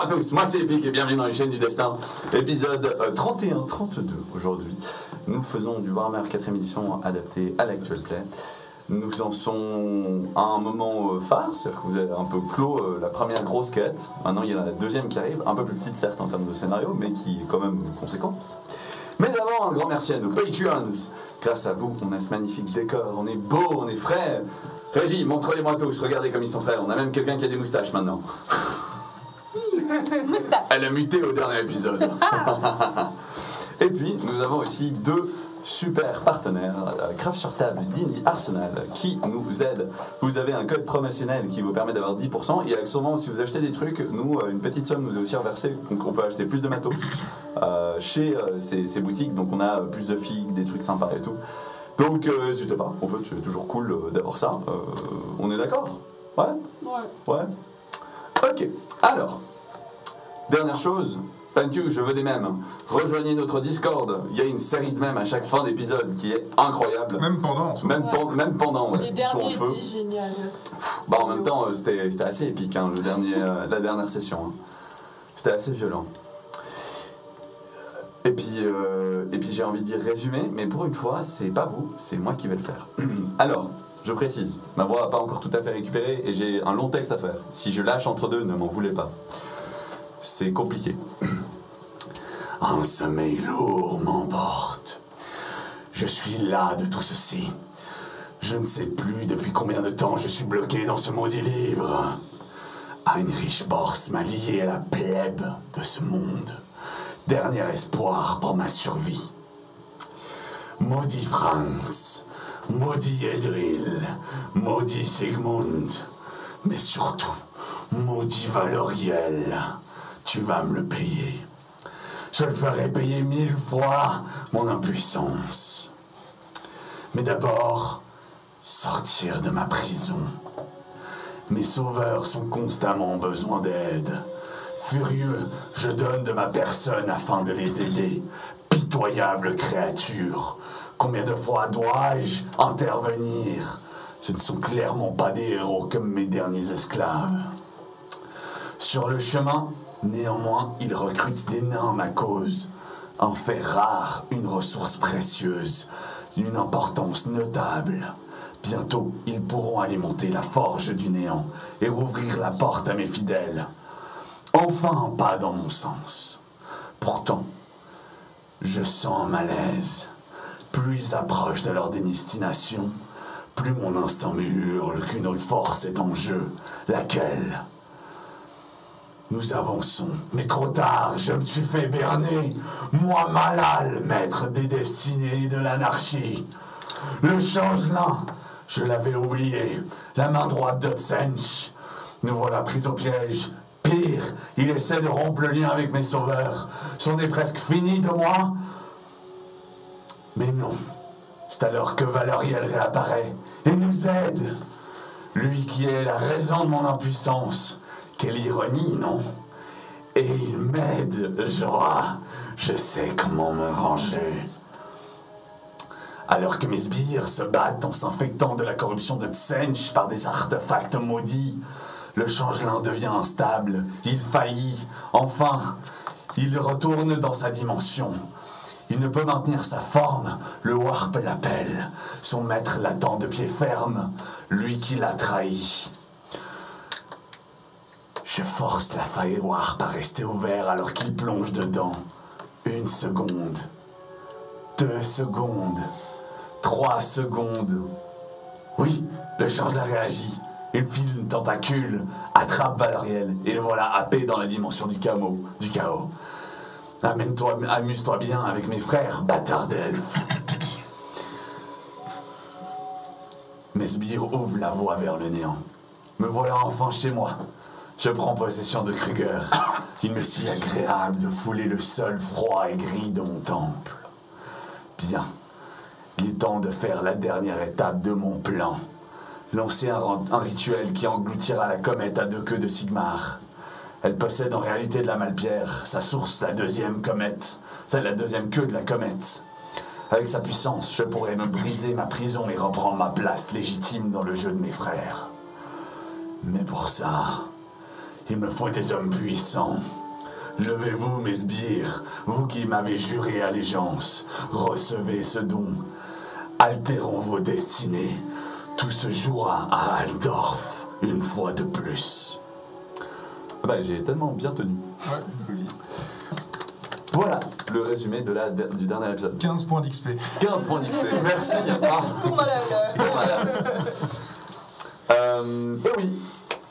à tous, moi c'est Epic et bienvenue dans les chaînes du destin. Épisode 31-32 aujourd'hui. Nous faisons du Warhammer 4ème édition adapté à l'actual play. Nous en sommes à un moment phare, c'est-à-dire que vous avez un peu clos la première grosse quête. Maintenant il y en a la deuxième qui arrive, un peu plus petite certes en termes de scénario, mais qui est quand même conséquente. Mais avant, un grand merci à nos Patreons. Grâce à vous, on a ce magnifique décor, on est beau, on est frais. Régie, montrez-les-moi tous, regardez comme ils sont frais. On a même quelqu'un qui a des moustaches maintenant. Elle a muté au dernier épisode. Et puis, nous avons aussi deux super partenaires, Craft sur table et Dini Arsenal, qui nous aident. Vous avez un code promotionnel qui vous permet d'avoir 10%, et accessoirement, si vous achetez des trucs, nous, une petite somme nous est aussi reversée, donc on peut acheter plus de matos chez ces boutiques, donc on a plus de figues, des trucs sympas et tout. Donc, n'hésitez pas, en fait, c'est toujours cool d'avoir ça. On est d'accord? Ouais? Ouais. Ok, alors, dernière chose, Pantu, je veux des mèmes. Rejoignez notre Discord. Il y a une série de mèmes à chaque fin d'épisode qui est incroyable. Même pendant. Même pendant, ouais. Les derniers étaient géniaux. Bah, en même temps, c'était assez épique, hein, la dernière session. Hein. C'était assez violent. Et puis j'ai envie de dire résumé, mais pour une fois, c'est pas vous, c'est moi qui vais le faire. Alors, je précise, ma voix n'a pas encore tout à fait récupéré et j'ai un long texte à faire. Si je lâche entre deux, ne m'en voulez pas. C'est compliqué. Un sommeil lourd m'emporte. Je suis las de tout ceci. Je ne sais plus depuis combien de temps je suis bloqué dans ce maudit livre. Heinrich Bors m'a lié à la plèbe de ce monde. Dernier espoir pour ma survie. Maudit Franz, maudit Eldril, maudit Sigmund, mais surtout, maudit Valoriel, tu vas me le payer. Je le ferai payer 1000 fois mon impuissance. Mais d'abord, sortir de ma prison. Mes sauveurs sont constamment en besoin d'aide. Furieux, je donne de ma personne afin de les aider. Pitoyable créature, combien de fois dois-je intervenir? Ce ne sont clairement pas des héros comme mes derniers esclaves. Sur le chemin, néanmoins, ils recrutent des nains à ma cause. Un fait rare, une ressource précieuse, d'une importance notable. Bientôt, ils pourront alimenter la forge du néant et rouvrir la porte à mes fidèles. Enfin un pas dans mon sens. Pourtant, je sens un malaise. Plus ils approchent de leur destination, plus mon instinct me hurle qu'une autre force est en jeu. Laquelle? Nous avançons, mais trop tard, je me suis fait berner. Moi, Malal, maître des destinées de l'anarchie. Le changelin, je l'avais oublié. La main droite d'Otsench. Nous voilà pris au piège. Pire, il essaie de rompre le lien avec mes sauveurs. C'en est presque fini de moi. Mais non, c'est alors que Valoriel réapparaît et nous aide. Lui qui est la raison de mon impuissance. Quelle ironie, non? Et il m'aide, Joie. Je sais comment me venger. Alors que mes sbires se battent en s'infectant de la corruption de Tsench par des artefacts maudits, le changelin devient instable, il faillit, enfin, il retourne dans sa dimension. Il ne peut maintenir sa forme, le Warp l'appelle. Son maître l'attend de pied ferme, lui qui l'a trahi. Je force la faille Warp à rester ouvert alors qu'il plonge dedans. 1 seconde, 2 secondes, 3 secondes. Oui, le changelin réagit. Il file une tentacule, attrape Valoriel et le voilà happé dans la dimension du chaos. Amuse-toi bien avec mes frères, bâtard d'elfes. Mes sbires ouvrent la voie vers le néant. Me voilà enfin chez moi. Je prends possession de Kruger. Il m'est si agréable de fouler le sol froid et gris de mon temple. Bien, il est temps de faire la dernière étape de mon plan. Lancer un rituel qui engloutira la comète à 2 queues de Sigmar. Elle possède en réalité de la Malpierre, sa source, la deuxième comète. C'est la deuxième queue de la comète. Avec sa puissance, je pourrais me briser ma prison et reprendre ma place légitime dans le jeu de mes frères. Mais pour ça, Il me faut des hommes puissants. Levez-vous, mes sbires, vous qui m'avez juré allégeance. Recevez ce don. Altérons vos destinées. Tout se jouera à Altdorf, une fois de plus. Ah bah, j'ai tellement bien tenu. Ouais, joli. Voilà le résumé du dernier épisode. 15 points d'XP. 15 points d'XP. Merci. Ah, Pour malade. bon, voilà. Et oui,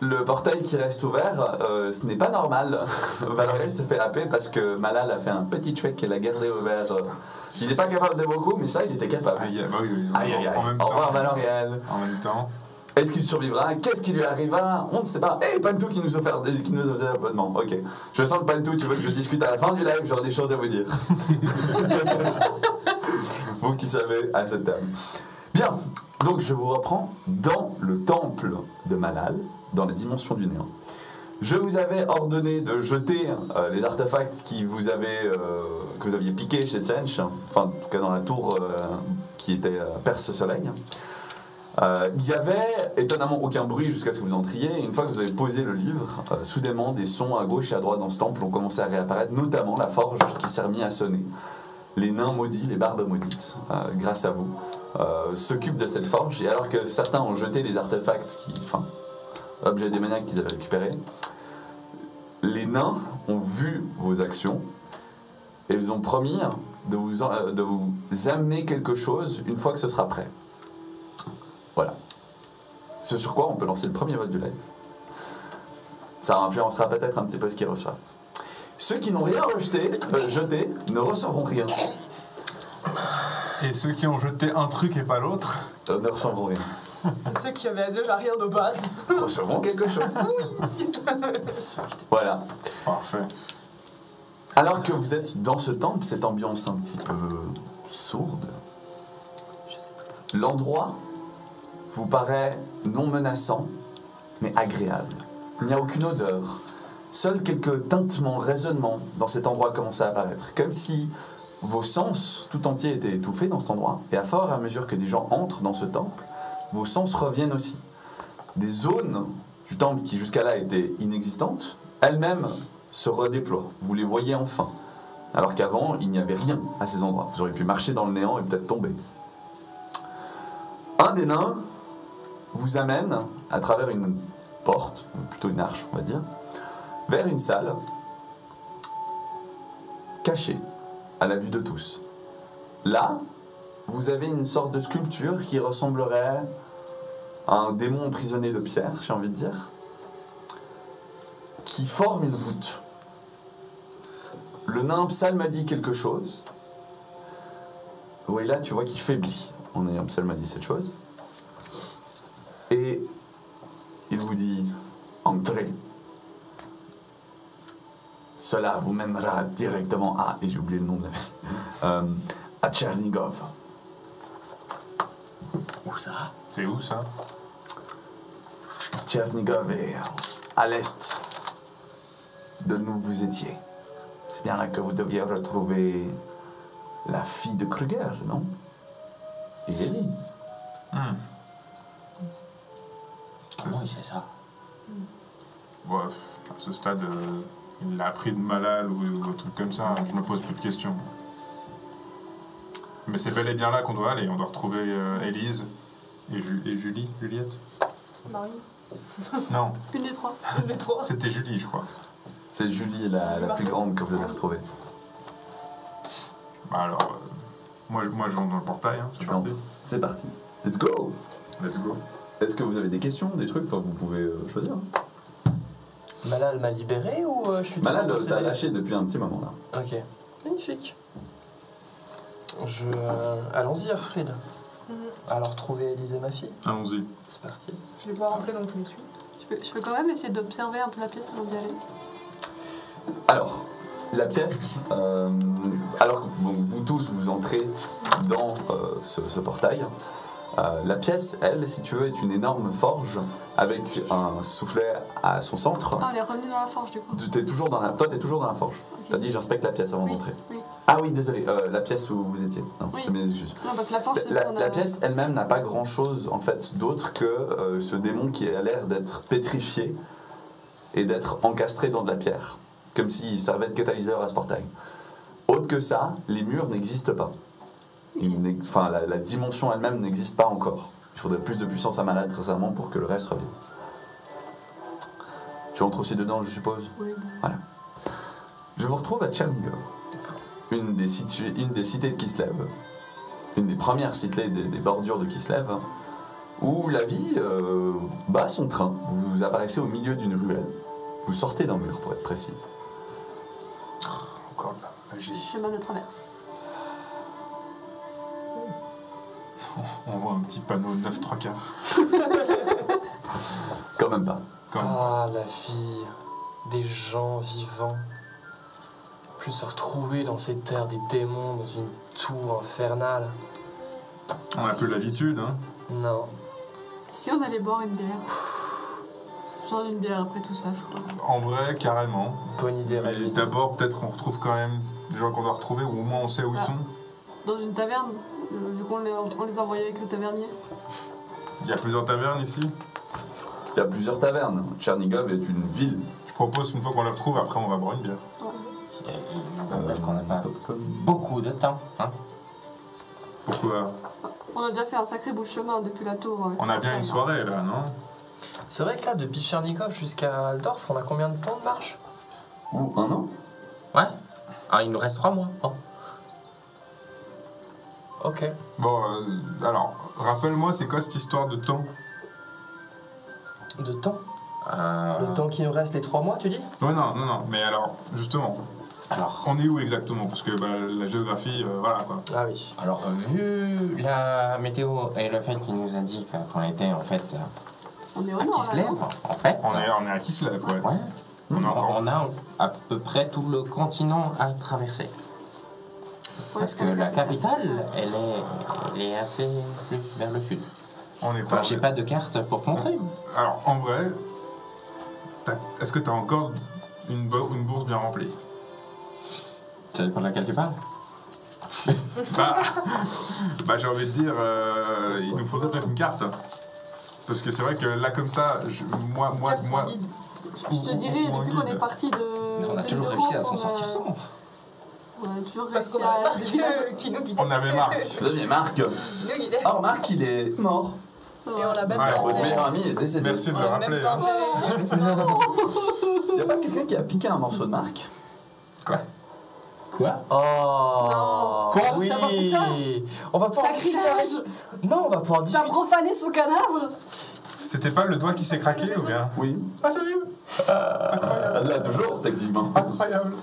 le portail qui reste ouvert, ce n'est pas normal. Valérie se fait happer parce que Malal a fait un petit trick et l'a gardé ouvert. Il n'est pas capable de beaucoup, mais ça, il était capable. Aïe, bah oui. Aïe, aïe, aïe. En même Au temps. revoir, Valoriel. En même temps. Est-ce qu'il survivra? Qu'est-ce qui lui arrivera? On ne sait pas. Hey, Pantou qui nous offre des abonnements. Ok. Je sens que Pantou, tu veux que je discute à la fin du live, j'aurai des choses à vous dire. Vous qui savez à cette table. Bien. Donc je vous reprends dans le temple de Malal, dans la dimension du néant. Je vous avais ordonné de jeter les artefacts que vous aviez piqués chez Tsench, enfin en tout cas dans la tour qui était Perce-Soleil. Il y avait étonnamment aucun bruit jusqu'à ce que vous entriez. Et une fois que vous avez posé le livre, soudainement des sons à gauche et à droite dans ce temple ont commencé à réapparaître, notamment la forge qui s'est remise à sonner. Les nains maudits, les barbes maudites, grâce à vous, s'occupent de cette forge. Et alors que certains ont jeté les artefacts, objets démoniaques qu'ils avaient récupérés, les nains ont vu vos actions et ils ont promis de vous amener quelque chose une fois que ce sera prêt. Voilà. Ce sur quoi on peut lancer le premier vote du live. Ça influencera peut-être un petit peu ce qu'ils reçoivent. Ceux qui n'ont rien jeté ne recevront rien. Et ceux qui ont jeté un truc et pas l'autre. Ne recevront rien. Ceux qui avaient déjà rien de base. Recevront quelque chose. Voilà. Parfait. Alors que vous êtes dans ce temple, cette ambiance un petit peu sourde, l'endroit vous paraît non menaçant, mais agréable. Il n'y a aucune odeur. Seuls quelques tintements, résonnements dans cet endroit commencent à apparaître. Comme si vos sens tout entiers étaient étouffés dans cet endroit. Et à fur et à mesure que des gens entrent dans ce temple, vos sens reviennent aussi. Des zones du temple qui jusqu'à là étaient inexistantes, elles-mêmes se redéploient. Vous les voyez enfin. Alors qu'avant, il n'y avait rien à ces endroits. Vous auriez pu marcher dans le néant et peut-être tomber. Un des nains vous amène à travers une porte, plutôt une arche on va dire, vers une salle cachée à la vue de tous. Là, vous avez une sorte de sculpture qui ressemblerait à un démon emprisonné de pierre, j'ai envie de dire, qui forme une voûte. Le nain psalmadie quelque chose. Oui, là, tu vois qu'il faiblit en ayant psalmadie cette chose. Et il vous dit « Entrez ». Cela vous mènera directement à, et j'ai oublié le nom de la ville, à Tchernigov. Où ça? C'est où ça? Tchernigov est à l'est de où vous étiez. C'est bien là que vous deviez retrouver la fille de Kruger, non? Et Élise. Oui, c'est ça. Ouais, à ce stade, il l'a appris de Malal ou un truc comme ça. Je me pose plus de questions. Mais c'est bel et bien là qu'on doit aller. On doit retrouver Élise et Julie. Juliette? Marie. Non, Une des trois. Des trois. c'était Julie, je crois. C'est Julie, la plus grande que vous avez retrouvée. Bah alors, moi je rentre dans le portail. Hein, c'est Tu parti. entres. C'est parti. Let's go! Let's go. Est-ce que vous avez des questions, des trucs? Enfin, vous pouvez choisir. Malal m'a libéré ou je suis Malal toujours t'a possédé? lâché depuis un petit moment là. Ok. Magnifique. Allons-y, Arfrid. Alors, trouver Élise et ma fille. Allons-y. C'est parti. Je les vois rentrer donc je les suis. Je peux quand même essayer d'observer un peu la pièce avant d'y aller. Alors, la pièce, alors que vous tous vous entrez dans ce portail, la pièce, elle, si tu veux, est une énorme forge avec un soufflet à son centre. Ah, on est revenu dans la forge du coup. Toi, t'es toujours dans la forge. Ok. T'as dit j'inspecte la pièce avant Oui, d'entrer. oui. Ah oui, désolé, la pièce où vous étiez. Non, Oui. c'est mes excuses. Non, parce que la forge, c'est La, qu'on a... la pièce elle-même n'a pas grand-chose en fait d'autre que ce démon qui a l'air d'être pétrifié et d'être encastré dans de la pierre, comme s'il servait de catalyseur à ce portail. Autre que ça, les murs n'existent pas. Enfin, la dimension elle-même n'existe pas encore. Il faudrait plus de puissance à mana très certainement pour que le reste revienne. Tu entres aussi dedans, je suppose. Oui. Voilà. Je vous retrouve à Tchernigov, une des cités de Kislev, une des premières cités des bordures de Kislev, où la vie bat son train. Vous apparaissez au milieu d'une ruelle. Vous sortez d'un mur, pour être précis. Encore de la magie. Chemin de traverse. On voit un petit panneau 9 3 quarts. Quand même pas. Quand même. Ah, la vie des gens vivants. Plus se retrouver dans ces terres des démons, dans une tour infernale. On a plus l'habitude, hein. Non. Si on allait boire une bière. Genre une bière après tout ça, je crois. En vrai, carrément. Bonne idée, Mais Régis. d'abord, peut-être qu'on retrouve quand même des gens qu'on doit retrouver, ou au moins on sait où ils Ah. sont. Dans une taverne, vu qu'on les a envoyés avec le tavernier. Il y a plusieurs tavernes ici. Il y a plusieurs tavernes. Tchernigov est une ville. Je propose une fois qu'on les retrouve, après on va boire une bière. Je rappelle qu'on n'a pas beaucoup de temps. Hein. Pourquoi? On a déjà fait un sacré bout de chemin depuis la tour. avec On ce a bien portail, une soirée là, non? C'est vrai que là, depuis Tchernigov jusqu'à Aldorf, on a combien de temps de marche? Ou un an. Ouais. Ah, il nous reste 3 mois. Oh. Ok. Bon, alors, rappelle-moi, c'est quoi cette histoire de temps? De temps? Euh, Le temps qui nous reste, les 3 mois, tu dis? Ouais, non, mais alors, justement, alors, on est où exactement? Parce que la géographie, voilà quoi. Ah oui. alors, vu la météo et le fait qu'il nous indique qu'on était en fait On est au à nord, là, Kislev, non en fait. On est à Kislev, ouais. Ouais. On est encore- On a à peu près tout le continent à traverser. Ouais, Parce que la capitale, elle est assez plus vers le sud. On est Enfin, pas. j'ai pas de carte pour te montrer. Alors, en vrai, est-ce que t'as encore une bourse bien remplie? Ça dépend de laquelle tu parles. Bah, j'ai envie de dire, il nous faudrait peut-être une carte. Parce que c'est vrai que là, comme ça, moi. Je te dirais, ou un depuis qu'on guide. est parti de. On a Zone toujours de réussi à Rouen, s'en on sortir sans. On a toujours Parce réussi qu'on a à Marc être des villages. qui nous guidait. On avait Marc. Vous aviez Marc. Qui nous guidait. Or, Marc, il est mort. Ça Et on va. l'a même Ouais, pas bon. Votre enterré. meilleur ami est décédé. Merci de On le l'a rappeler. même pas Hein. enterré. Il y a pas quelqu'un qui a piqué un morceau de Marc? Quoi? Quoi? Oh. Non. Quoi? T'as Oui. pas fait ça On va pouvoir discuter avec... Sacrilège. Non, on va pouvoir T'as discuter. profané son cadavre. C'était pas le doigt qui s'est craqué ou bien? Oui. Ah, sérieux? Là, toujours, techniquement. Incroyable.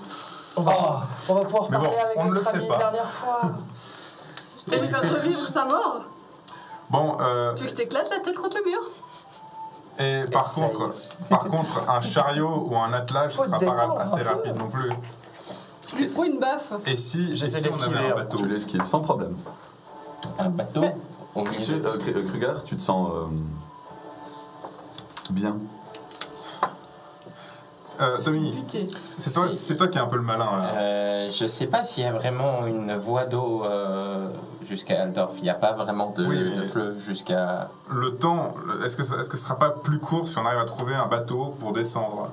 On va pouvoir Mais bon, parler avec on ne le notre sait ami pas. la dernière fois. Et lui faire revivre sa mort. Bon, Tu veux que je t'éclate la tête contre le mur? et par contre, un chariot ou un attelage, ce Faut sera te pas détendre un assez peu. rapide non plus. Je lui fous une baffe. Et si J'essaie on avait d'esquiver, un hein. bateau? Tu l'esquives sans problème. Un bateau Mais- au milieu de- Kruger, tu te sens bien. Tommy, Putain. c'est toi qui es un peu le malin là. Je sais pas s'il y a vraiment une voie d'eau jusqu'à Aldorf. Il n'y a pas vraiment de, Oui, mais- de fleuve jusqu'à. Le temps, est-ce que ce sera pas plus court si on arrive à trouver un bateau pour descendre?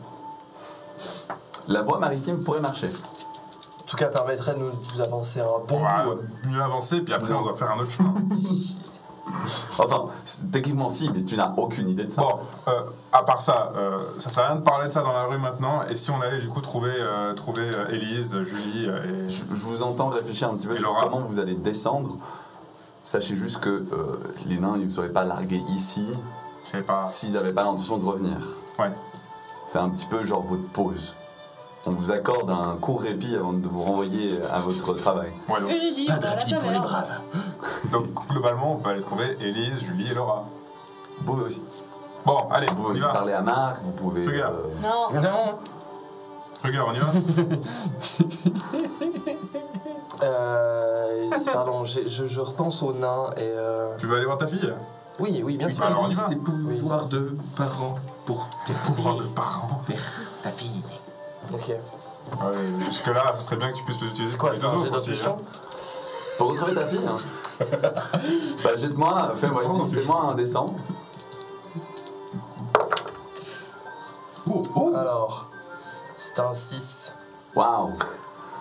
La voie maritime pourrait marcher. En tout cas, permettrait de nous avancer un bon On va bout. mieux avancer, puis après on doit faire un autre chemin. Enfin, techniquement si, mais tu n'as aucune idée de ça. Bon, à part ça, ça sert à rien de parler de ça dans la rue maintenant. Et si on allait du coup trouver Élise, Julie et... Je vous entends réfléchir un petit peu Et sur Laura. comment vous allez descendre. Sachez juste que les nains, ils ne seraient pas largués ici Je sais pas. s'ils n'avaient pas l'intention de revenir. Ouais. C'est un petit peu genre votre pause. On vous accorde un court répit avant de vous renvoyer à votre travail. Ouais, donc, Que j'ai dit, on va à la taverne. donc, globalement, on peut aller trouver Élise, Julie et Laura. Vous pouvez aussi. Bon, allez, Vous pouvez on y aussi va. parler à Marc, vous pouvez... Regarde. Non. Non. Regarde, on y va. Pardon, je repense aux nains et... Tu veux aller voir ta fille? Oui, bien sûr. bah alors on y va. Utilise tes pouvoirs Oui, de parents pour Tes pouvoirs de t'aider parents. vers ta fille. Ok. Ouais, jusque-là, ça serait bien que tu puisses les utiliser C'est pour quoi, les c'est un jet autres aussi. d'intuition hein. Pour retrouver ta fille, hein. Bah jette-moi, fais-moi un dessin. Oh, Alors, c'est un 6. Waouh.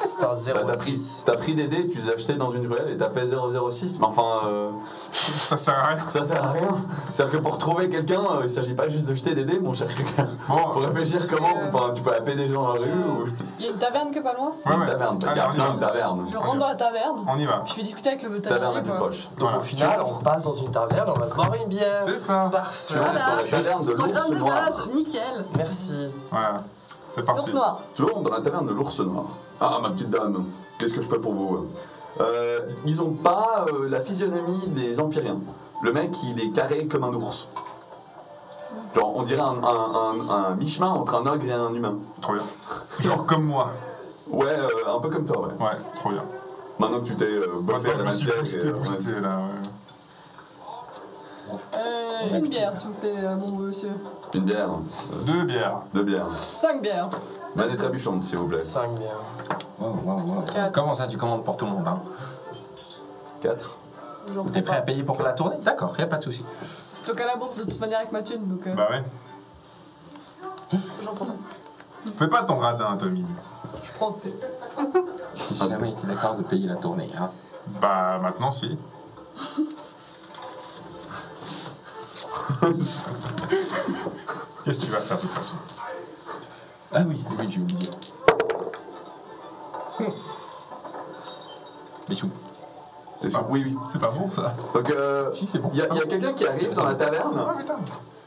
C'est un Bah, 0,6. t'as pris des dés, tu les as achetés dans une ruelle et t'as fait 006, mais enfin, Ça sert à rien. ça sert à rien. C'est-à-dire que pour trouver quelqu'un, il s'agit pas juste de jeter des dés, mon cher quelqu'un. Bon, Faut réfléchir comment, enfin, tu peux appeler des gens dans la rue ou Il y a une taverne qui est pas loin. ouais, une ouais. taverne, il y Allez, a on y plein va. de tavernes. Je rentre dans la taverne. On y va. Je vais discuter avec le Taverne la tavernier. plus quoi. proche. Donc Voilà. au final, on passe dans une taverne, on va se boire une bière. C'est ça. Parfait. Tu rentres dans la taverne de l'ours Programme de noir. base, nickel. Merci. Voilà. C'est L'ours parti. noir. Tu rentres dans la taverne de l'ours noir. Ah, ma petite dame, qu'est-ce que je peux pour vous? Ils ont pas la physionomie des empyréens. Le mec, il est carré comme un ours. Genre, on dirait un mi-chemin entre un ogre et un humain. Trop bien. Genre comme moi. Ouais, un peu comme toi, ouais. Ouais, trop bien. Maintenant que tu t'es boffé à Maintenant, la je me suis matière. boosté là. Ouais. Une bière, s'il vous plaît, mon monsieur. Une bière. 2 bières. 2 bières. 5 bières. Manette trébuchante, s'il vous plaît. 5 bières. Wow. Comment ça, tu commandes pour tout le monde, hein? 4. J'en T'es prends prêt à pas. payer pour la tournée? D'accord, y a pas de souci. C'est toi qu'à la bourse de toute manière avec ma thune, donc. Bah ouais. J'en prends pas. Fais pas ton radin, Tommy. Je prends tes. J'ai jamais été d'accord de payer la tournée, hein? Bah maintenant, si. Qu'est-ce que tu vas faire de toute façon? Ah oui, j'ai oublié. Bisous. C'est pas- sûr. Oui, oui. C'est pas bon ça. Donc, Si, c'est bon. il y a quelqu'un qui arrive dans la taverne Ah putain.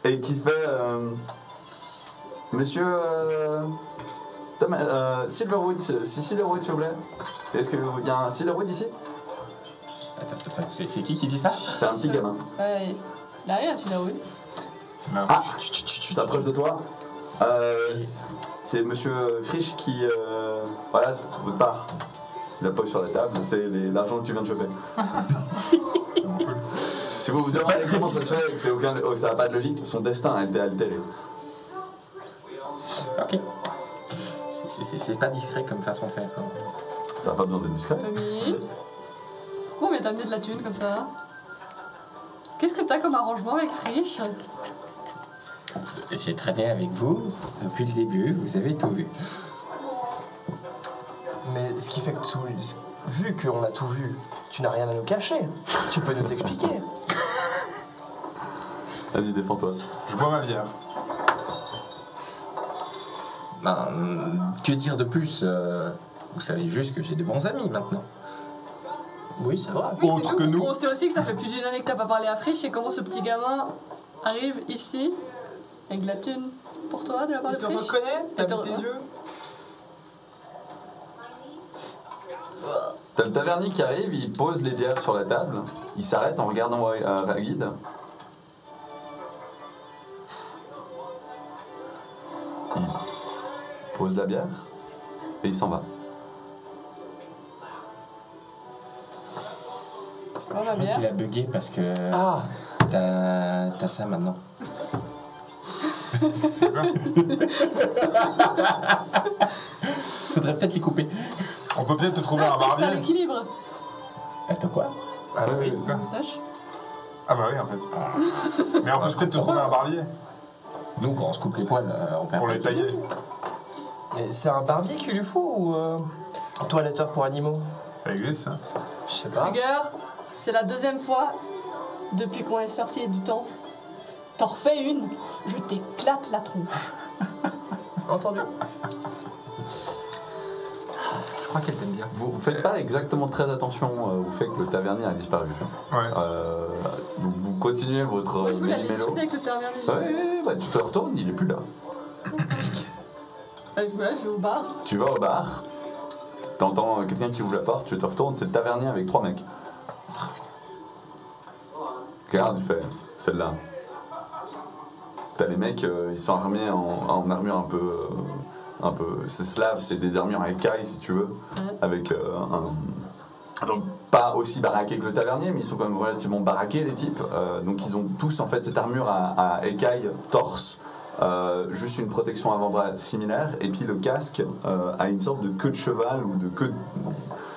et qui fait Monsieur Silverwood, Cedarwood, s'il vous plaît. Est-ce qu'il y a un Cedarwood ici? Attends, c'est qui dit ça? C'est un petit gamin. Ouais. Il a rien, celui-là, oui. Non. Ah, tu t'approches de toi. C'est Monsieur Frisch qui. Voilà, c'est votre part. Il la pose sur la table, c'est l'argent que tu viens de choper. Si vous vous demandez comment ça se fait, ça n'a pas de logique, son destin a été altéré. Ok. C'est pas discret comme façon de faire. Hein. Ça n'a pas besoin d'être discret. Tommy. Pourquoi on vient t'amener de la thune comme ça? Qu'est-ce que t'as comme arrangement avec Frisch? J'ai traîné avec vous depuis le début, vous avez tout vu. Mais ce qui fait que vu qu'on a tout vu, tu n'as rien à nous cacher. Tu peux nous expliquer. Vas-y, défends-toi. Je bois ma bière. Ben, que dire de plus vous savez juste que j'ai de bons amis maintenant. Oui, c'est vrai. Autre que nous. On sait aussi que ça fait plus d'une année que t'as pas parlé à Frisch et comment ce petit gamin arrive ici avec de la thune pour toi de la part Tu de te Frisch. reconnais? T'as te mis tes re- yeux? T'as le tavernier qui arrive, il pose les bières sur la table, il s'arrête en regardant Ragid. Il pose la bière et il s'en va. Bon, ma Je crois bière. qu'il a bugué parce que Ah, t'as ça maintenant. Faudrait peut-être les couper. On peut peut-être te trouver un Frisch, t'as barbier. l'équilibre. Attends quoi? ah oui. La moustache. Ah bah oui en fait. Mais on peut peut-être te trouver un barbier Donc on se coupe les poils, on perd pour pas les de- tailler. Et c'est un barbier qu'il lui faut ou un toiletteur pour animaux? Ça existe ça? Je sais pas. Regarde, c'est la deuxième fois depuis qu'on est sorti du temps. T'en refais une, je t'éclate la tronche. Entendu. Je crois qu'elle t'aime bien. Vous faites pas exactement très attention au fait que le tavernier a disparu. Ouais. Donc vous continuez votre Moi, je voulais aller méli-mélo. discuter avec le tavernier. Ouais, bah, tu te retournes, il est plus là. Voilà, je vais au bar. Tu vas au bar, t'entends quelqu'un qui ouvre la porte, tu te retournes, c'est le tavernier avec 3 mecs. Regarde, il fait, celle-là. T'as les mecs, ils sont armés en armure un peu, c'est slave, c'est des armures à écailles si tu veux, avec donc pas aussi baraqués que le tavernier, mais ils sont quand même relativement baraqués les types. Donc ils ont tous en fait cette armure à écailles, torse, juste une protection avant-bras similaire, et puis le casque a une sorte de queue de cheval ou de queue.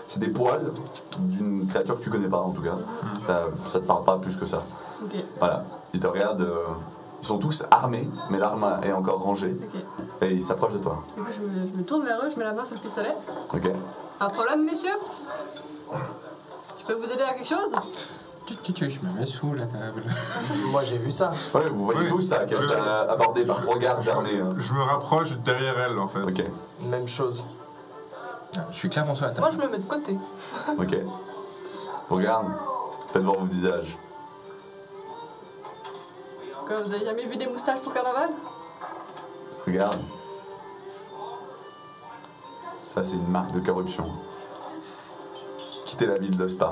C'est des poils d'une créature que tu connais pas en tout cas. Ça te parle pas plus que ça. Ok. Voilà. Il te regarde. Ils sont tous armés, mais l'arme est encore rangée. Ok. Et ils s'approchent de toi. Du coup, je me tourne vers eux, je mets la main sur le pistolet. Ok. Un problème, messieurs? Je peux vous aider à quelque chose? Je me mets sous la table. Moi, j'ai vu ça. Ouais, vous voyez Oui. tous ça, qu'elle est abordée par 3 gardes armés. Hein. Je me rapproche derrière elle en fait. Ok, Même chose. Je suis clairement sur la Moi, table. je me mets de côté. ok. Regarde, faites voir vos visages. Quoi, vous avez jamais vu des moustaches pour carnaval? Regarde. Ça, c'est une marque de corruption. Quittez la ville de Spa.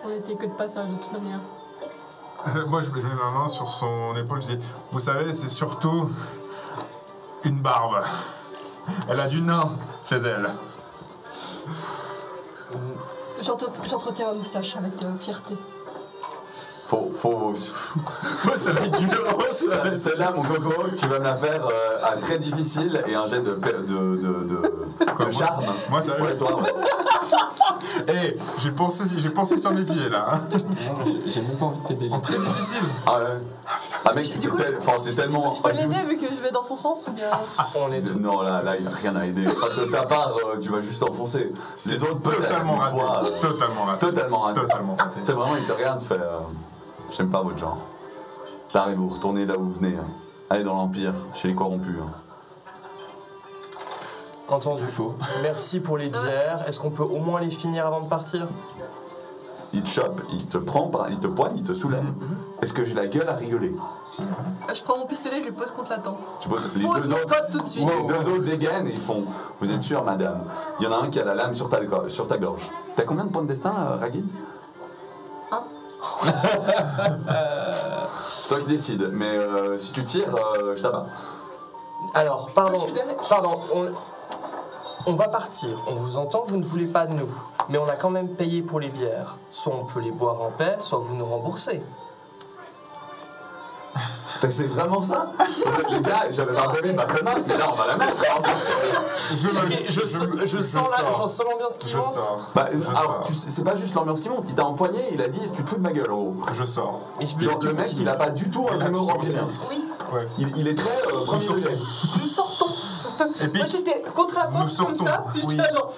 On était que de passage de toute manière. Moi, je mets ma main sur son épaule, je dis, vous savez, c'est surtout une barbe. Elle a du nain chez elle. J'entretiens ma moustache avec fierté. Faut... Ça va être dur. Celle-là, mon coco, tu vas me la faire à très difficile et un jet de charme. Moi, ça Ouais, toi, ouais. Hé, j'ai pensé sur mes pieds là. Hein. J'ai même pas envie de t'aider. En très difficile. Ah ouais. Ah mec, c'est tellement... Je peux l'aider vu que je vais dans son sens ou bien... On est tous. Non, là, il n'y a rien à aider. Parce que de ta part, tu vas juste enfoncer. Les autres, peut-être. Totalement mais raté. toi, Totalement raté. totalement raté. Totalement raté. C'est vraiment, il te regarde, fait... J'aime pas votre genre. T'arrives, vous retournez là où vous venez. Hein. Allez dans l'Empire, chez les corrompus. Hein. Entendu. Merci pour les bières. Est-ce qu'on peut au moins les finir avant de partir? Il te chope, il te prend, il te poigne, il te soulève. Est-ce que j'ai la gueule à rigoler? Je prends mon pistolet, je le pose contre la tempe. Tu poses les Pose deux mon autres... pote tout de suite. Les deux autres dégainent et ils font. Vous êtes sûr, madame? Il y en a un qui a la lame sur ta gorge. T'as combien de points de destin, Ragid? Un. C'est toi qui décides, mais si tu tires, je t'abats. Alors, Moi, pardon. je suis derrière. Pardon. On va partir. On vous entend, vous ne voulez pas de nous. Mais on a quand même payé pour les bières. Soit on peut les boire en paix, soit vous nous remboursez. C'est vraiment ça? Les gars, j'avais pardonné ma tomate, mais là on va la mettre. Je sens l'ambiance qui Je monte. sors. Bah, Je alors, sors. c'est pas juste l'ambiance qui monte, il t'a empoigné, il a dit tu te fous de ma gueule en gros. Je sors. Genre le mec il a pas du tout un Il a humour tout empirien. Oui, Ouais. Il est très premier degré. nous sortons. Et puis, Moi, j'étais contre la porte comme sortons. ça, puis j'étais Oui. là, genre.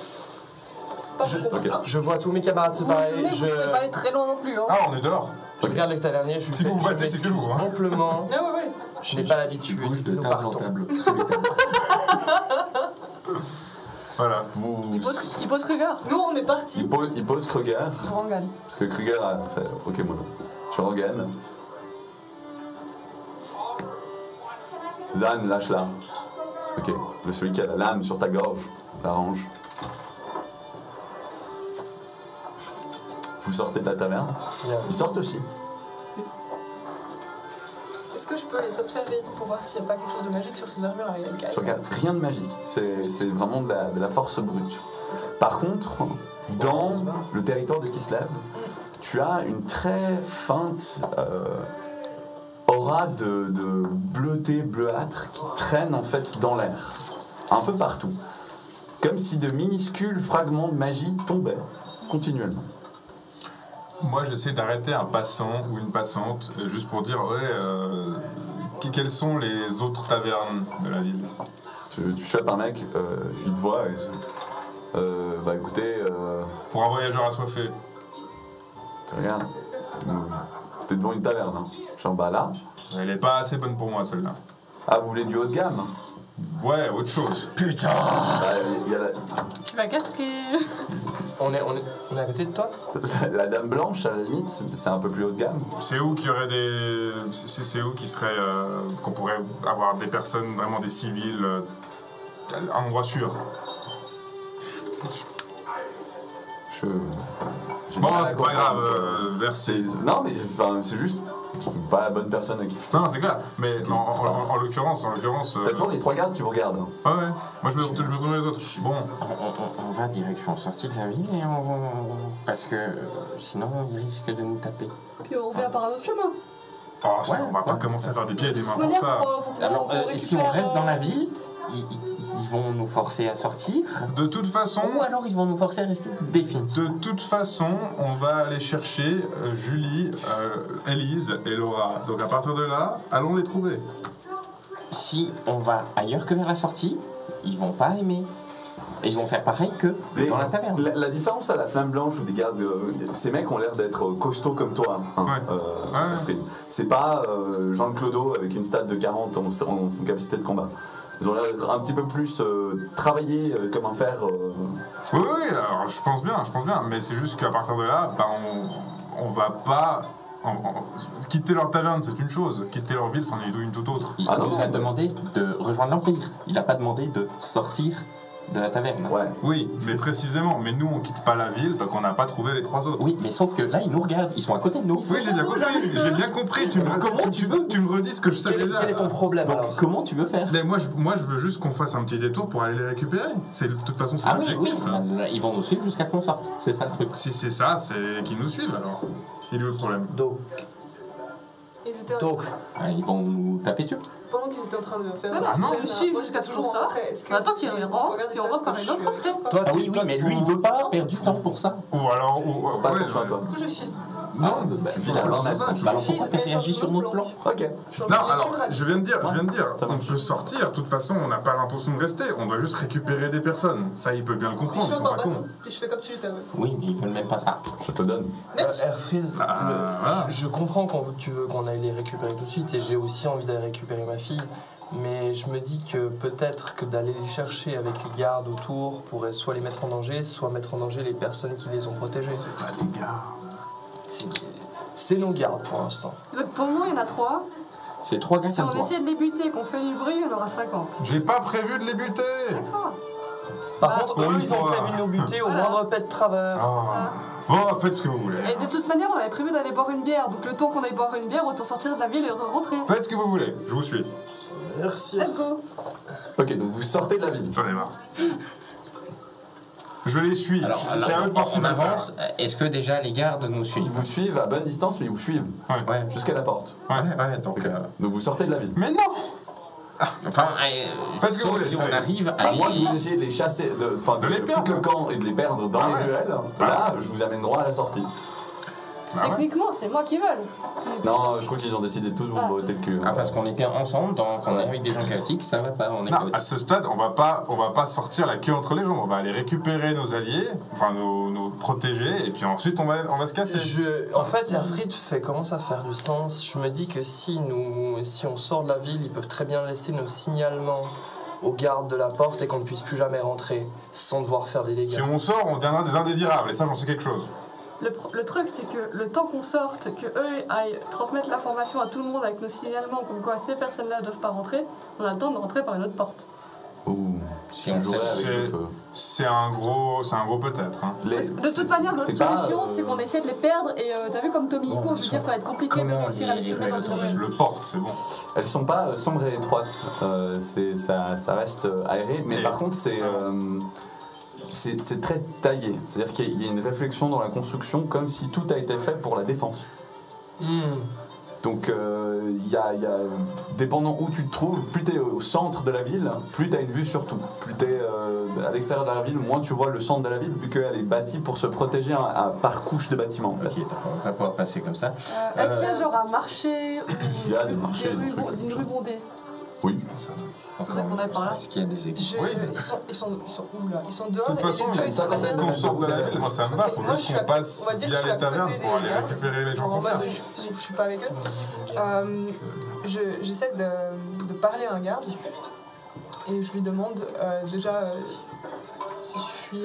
Pas beaucoup. Ok. Je vois tous mes camarades se Vous vous parler. souvenez, vous ne pouvez pas aller très loin non plus. Hein. ah, on est dehors. Je regarde le tavernier, je lui Si fais, vous vous je battez, c'est que m'excuse vous, hein. amplement. Ouais, ouais, ouais. Je n'ai pas l'habitude. Bouge de Nous table en partons. table. Voilà. Vous. Il pose Kruger. Nous, on est partis. Il pose Kruger, Je rengane. parce que Kruger a fait ok, moi tu rengaines. Zan, lâche-la. Ok, celui qui a la lame sur ta gorge, la range. Vous sortez de la taverne. Bien. Ils sortent aussi. Est-ce que je peux les observer pour voir s'il n'y a pas quelque chose de magique sur ces armures avec Tu regardes, rien de magique. C'est vraiment de la force brute. Par contre, dans le territoire de Kislev, tu as une très feinte aura de bleuté, bleuâtre qui traîne en fait dans l'air. Un peu partout. Comme si de minuscules fragments de magie tombaient continuellement. Moi, j'essaie d'arrêter un passant ou une passante, juste pour dire, quelles sont les autres tavernes de la ville? Tu chopes un mec, il te voit et bah écoutez, Pour un voyageur assoiffé. tu regardes, t'es devant une taverne. Hein. Genre bah là, Elle est pas assez bonne pour moi, celle-là. ah vous voulez du haut de gamme? Ouais, autre chose. Putain! Bah, il y a Tu vas casquer. On est à côté de toi? la dame blanche, à la limite, c'est un peu plus haut de gamme. C'est où qu'il y aurait des... C'est où qui serait... qu'on pourrait avoir des personnes, vraiment des civils, un endroit sûr. J'ai Bon, du mal à c'est pas comprendre, grave, merci. Non, mais enfin, c'est juste pas la bonne personne à qui tu Non, c'est clair, mais en l'occurrence... T'as toujours les 3 gardes qui vous regardent. Hein. Ouais, ouais. Moi, je me retourne les autres. Bon, On va direction sortie de la ville et parce que sinon il risque de nous taper. Puis on revient par un autre chemin. on va pas commencer à faire des pieds et des mains De pour toute manière, ça. faut qu'on Alors si on récupère, reste dans la ville, il Ils vont nous forcer à sortir, De toute façon, ou alors ils vont nous forcer à rester définitivement. de toute façon, on va aller chercher Julie, Élise et Laura. Donc à partir de là, allons les trouver. Si on va ailleurs que vers la sortie, ils vont pas aimer. Et ils vont faire pareil que Mais dans la taverne. La différence à la Flamme Blanche ou des gardes, ces mecs ont l'air d'être costauds comme toi. Hein, Ouais. Fred. C'est pas Jean Clodo avec une stat de 40 en capacité de combat. Ils ont l'air d'être un petit peu plus travaillés comme un fer. Oui, alors je pense bien. Mais c'est juste qu'à partir de là, on va pas... quitter leur taverne, c'est une chose. Quitter leur ville, c'en est une toute autre. Il Ah non, nous a non. demandé de rejoindre l'Empire. Il n'a pas demandé de sortir de la taverne. Ouais. Oui, mais précisément. Mais nous, on quitte pas la ville tant qu'on n'a pas trouvé les 3 autres. Oui, mais sauf que là, ils nous regardent. Ils sont à côté de nous. Oui, j'ai bien compris. J'ai bien compris. Tu me redis ce que je savais déjà. Quel est ton problème Donc, alors? comment tu veux faire? Mais moi, je veux juste qu'on fasse un petit détour pour aller les récupérer. De toute façon, c'est Ah oui, oui, l'objectif. Hein. ils vont nous suivre jusqu'à qu'on sorte. C'est ça le truc. Si c'est ça, c'est qu'ils nous suivent alors. Il est où le problème? Ils étaient Donc, Ah, ils vont nous taper dessus. pendant qu'ils étaient en train de faire. Non, non, non. c'est le suivre jusqu'à ce qu'on sorte. On attend qu'il rentre, puis on rentre par une autre entrée. toi, Ah oui, mais lui, il veut pas perdre du temps pour ça. Ou alors... Pas ouais, attention à toi. Du coup, je file. Non, finalement, c'est ça. Bah alors pourquoi t'as Mais réagi sur notre plan? Ok. Non, alors, je viens de dire, Ça on marche. peut sortir, de toute façon, on n'a pas l'intention de rester, on doit juste récupérer des personnes. Ça, ils peuvent bien le Puis je comprendre, suis ils sont dans pas le bateau. cons. Puis je fais comme si j'étais aveugle. Oui, mais ils veulent même pas ça. Je te donne. Merci. Erfried, voilà. je comprends quand tu veux qu'on aille les récupérer tout de suite et j'ai aussi envie d'aller récupérer ma fille. Mais je me dis que peut-être que d'aller les chercher avec les gardes autour pourrait soit les mettre en danger, soit mettre en danger les personnes qui les ont protégés. C'est pas des gars. C'est nos gardes pour l'instant. Donc pour moi, il y en a 3. C'est 3 gars Si comme on toi. essaie de les buter, qu'on fait du bruit, on aura 50. J'ai pas prévu de les buter. Par Bah, contre, pour eux, une ils ont fois. prévu de nous buter au Voilà. moindre pet de travers. Bon, faites ce que vous voulez. Et de toute manière, on avait prévu d'aller boire une bière. Donc le temps qu'on aille boire une bière, autant sortir de la ville et rentrer. Faites ce que vous voulez, je vous suis. Merci. Let's go. Ok, donc vous sortez de la ville. J'en ai marre. Je les suis. Alors, C'est à eux de voir ce qu'ils on veulent faire. avance. Est-ce que déjà les gardes nous Ils suivent? vous suivent à bonne distance, mais ils vous suivent Ouais. jusqu'à la porte. Ouais, donc... Donc vous sortez de la ville. Mais non. Enfin, Faites ce que vous sauf voulez, si ça on y est. arrive à À moins que les... vous essayez de les chasser, de les foutre perdre. le camp et de les perdre dans Ah les ouais. ruelles, Ah là, je vous amène droit à la sortie. Bah ouais. Techniquement, c'est moi qui vole. Non, je crois qu'ils ont décidé de tous vous Ah, botter le cul. Ah, parce qu'on était ensemble, donc on est avec des gens chaotiques, ça va pas, on est Non, à chaotiques. ce stade, on va pas sortir la queue entre les jambes. On va aller récupérer nos alliés, enfin nos protégés, et puis ensuite on va se casser. En fait, Erfried commence à faire du sens. Je me dis que si on sort de la ville, ils peuvent très bien laisser nos signalements aux gardes de la porte et qu'on ne puisse plus jamais rentrer sans devoir faire des dégâts. Si on sort, on deviendra des indésirables, et ça j'en sais quelque chose. Le truc, c'est que le temps qu'on sorte, que eux aillent transmettre l'information à tout le monde avec nos signalements, comme quoi ces personnes-là ne doivent pas rentrer, on a le temps de rentrer par une autre porte. Ouh, Si tu on jouerais sait- avec le feu. C'est un gros peut-être. Hein. Parce que de toute manière, notre c'est pas, solution, c'est qu'on essaie de les perdre, et t'as vu comme Tommy Hiko, je veux dire, ça va être compliqué de Comment réussir à les les semer dans le ruelles domaine. Le porte, c'est bon. Elles sont pas sombres et étroites, ça reste aéré, mais Et- par contre c'est très taillé. C'est-à-dire qu'il y a une réflexion dans la construction comme si tout a été fait pour la défense. Donc dépendant où tu te trouves, plus tu es au centre de la ville, plus tu as une vue sur tout. Plus tu es à l'extérieur de la ville, moins tu vois le centre de la ville, vu qu'elle est bâtie pour se protéger par couche de bâtiments. En fait. Ok, donc on va pas pouvoir passer comme ça. Est-ce qu'il y a genre un marché ou Il y a des marchés, des rues, trucs. une rue bondée? Oui. Encore qu'on a par là. Est-ce qu'il y a des égouts? Oui. Ils sont où là? Ils sont dehors. De toute façon, et les deux, ils sont quand derrière. même qu'on sorte de la ville, moi ça me va, faut Moi, je juste suis qu'on à- passe on va dire que via je suis les à côté tavernes des pour aller gars. récupérer les gens En qu'on mode, cherche. je suis pas avec eux. J'essaie de parler à un garde et je lui demande déjà si je suis.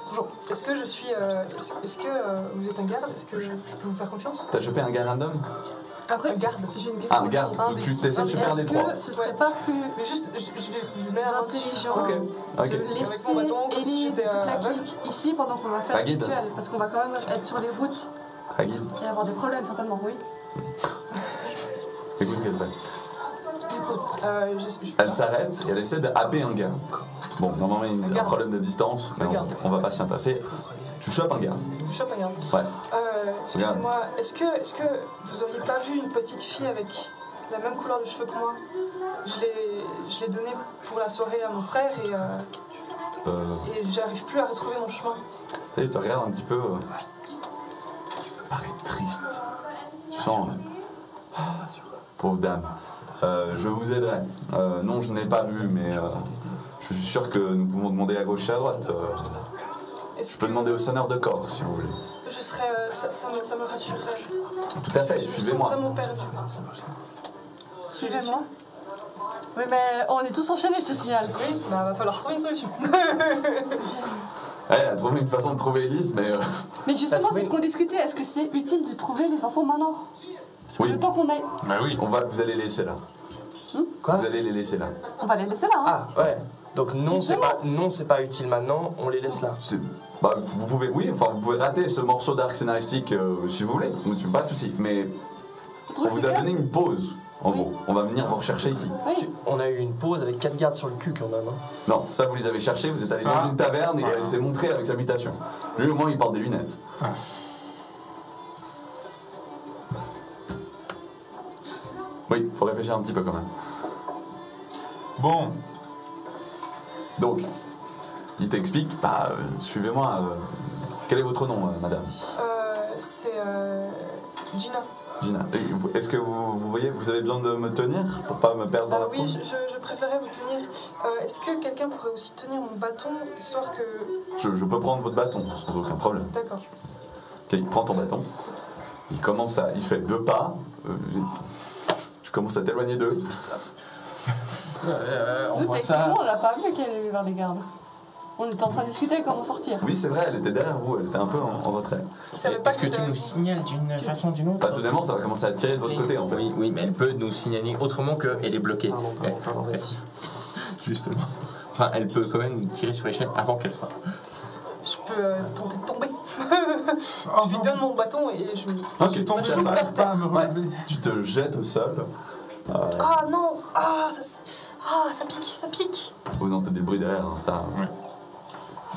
Bonjour, est-ce que je suis. Est-ce que vous êtes un garde? Est-ce que je peux vous faire confiance? T'as chopé un gars random? Après, Un garde. j'ai une question Ah, un garde. aussi. Donc tu t'essaies de choper un des Est-ce trois. que ce serait Ouais. pas plus Mais juste, je mets un intelligent Ok. Ok. de Avec laisser mon bâton, comme si Élise et j'étais toute la aveugle. clique ici pendant qu'on va faire La le guide. rituel? Parce qu'on va quand même être sur les routes Ragid, et avoir des problèmes certainement, oui. écoute ce qu'elle fait. Du coup, Elle s'arrête et elle essaie de happer un gars. Bon, normalement il y a un Regarde. problème de distance, mais Regarde. on va pas s'y intéresser. Tu chopes un gars. je chope un garde. Ouais. Excusez-moi, est-ce que vous auriez pas vu une petite fille avec la même couleur de cheveux que moi. Je l'ai donné pour la soirée à mon frère et j'arrive plus à retrouver mon chemin. Tu sais, tu regardes un petit peu. Tu peux paraître triste. Tu sens. Pauvre dame. Je vous aiderai. Non, je n'ai pas vu, mais je suis sûr que nous pouvons demander à gauche et à droite. Je peux demander au sonneur de corps, si vous voulez. Je serais. Ça me rassurerait. Tout à fait, Je me sens suivez-moi. vraiment perdue. Suivez-moi. Oui, mais on est tous enchaînés, ce signal. Oui, bah va falloir trouver une solution. Elle a trouvé une façon de trouver Elise, mais. Mais justement, trouvé c'est ce qu'on discutait. Est-ce que c'est utile de trouver les enfants maintenant? Parce que Oui. le temps qu'on aille. Bah oui. Vous allez les laisser là. Quoi? Vous allez les laisser là. On va les laisser là, hein. Ah, ouais. Donc Justement. non, c'est pas utile maintenant, on les laisse là. Bah, vous pouvez, oui, enfin, vous pouvez rater ce morceau d'arc scénaristique si vous voulez. Pas de souci. Mais Tu trouves on vous que a c'est donné une pause, en Oui. gros. On va venir vous rechercher ici. Oui. On a eu une pause avec 4 gardes sur le cul quand même. Hein. Non, ça vous les avez cherchés, vous êtes allés Ça, dans une taverne et voilà. elle s'est montrée avec sa mutation. Lui au moins il porte des lunettes. Ah, Oui, faut réfléchir un petit peu quand même. bon, Donc, il t'explique, bah suivez-moi. Quel est votre nom, madame? C'est Gina. Gina. Est-ce que vous voyez, vous avez besoin de me tenir pour pas me perdre dans la Oui, foule? je préférais vous tenir. Est-ce que quelqu'un pourrait aussi tenir mon bâton, histoire que... Je peux prendre votre bâton sans aucun problème. D'accord. Ok, il prend ton bâton. Il fait 2 pas. Tu commences à t'éloigner d'eux. On Nous, voit techniquement, ça. on l'a pas vu qu'elle est vers les gardes. On était en train de discuter comment sortir. Oui, c'est vrai, elle était derrière vous, elle était un peu en retrait. Il savait pas Est-ce que tu t'avais- nous signales d'une façon ou d'une autre? Bah, soudainement, ça va commencer à tirer de votre côté en fait. Oui, oui, mais elle peut nous signaler autrement qu'elle est bloquée. Pardon, vas-y. Justement. Enfin, elle peut quand même tirer sur l'échelle avant qu'elle soit. Je peux tenter de tomber. oh Je lui non, donne mon bâton et je me... Ok, je tombe, tout à je fait. n'arrive pas à me Ouais. relever. Tu te jettes au sol. Ah non! Ça pique, ça pique! Vous entendez le bruit derrière, hein, ça.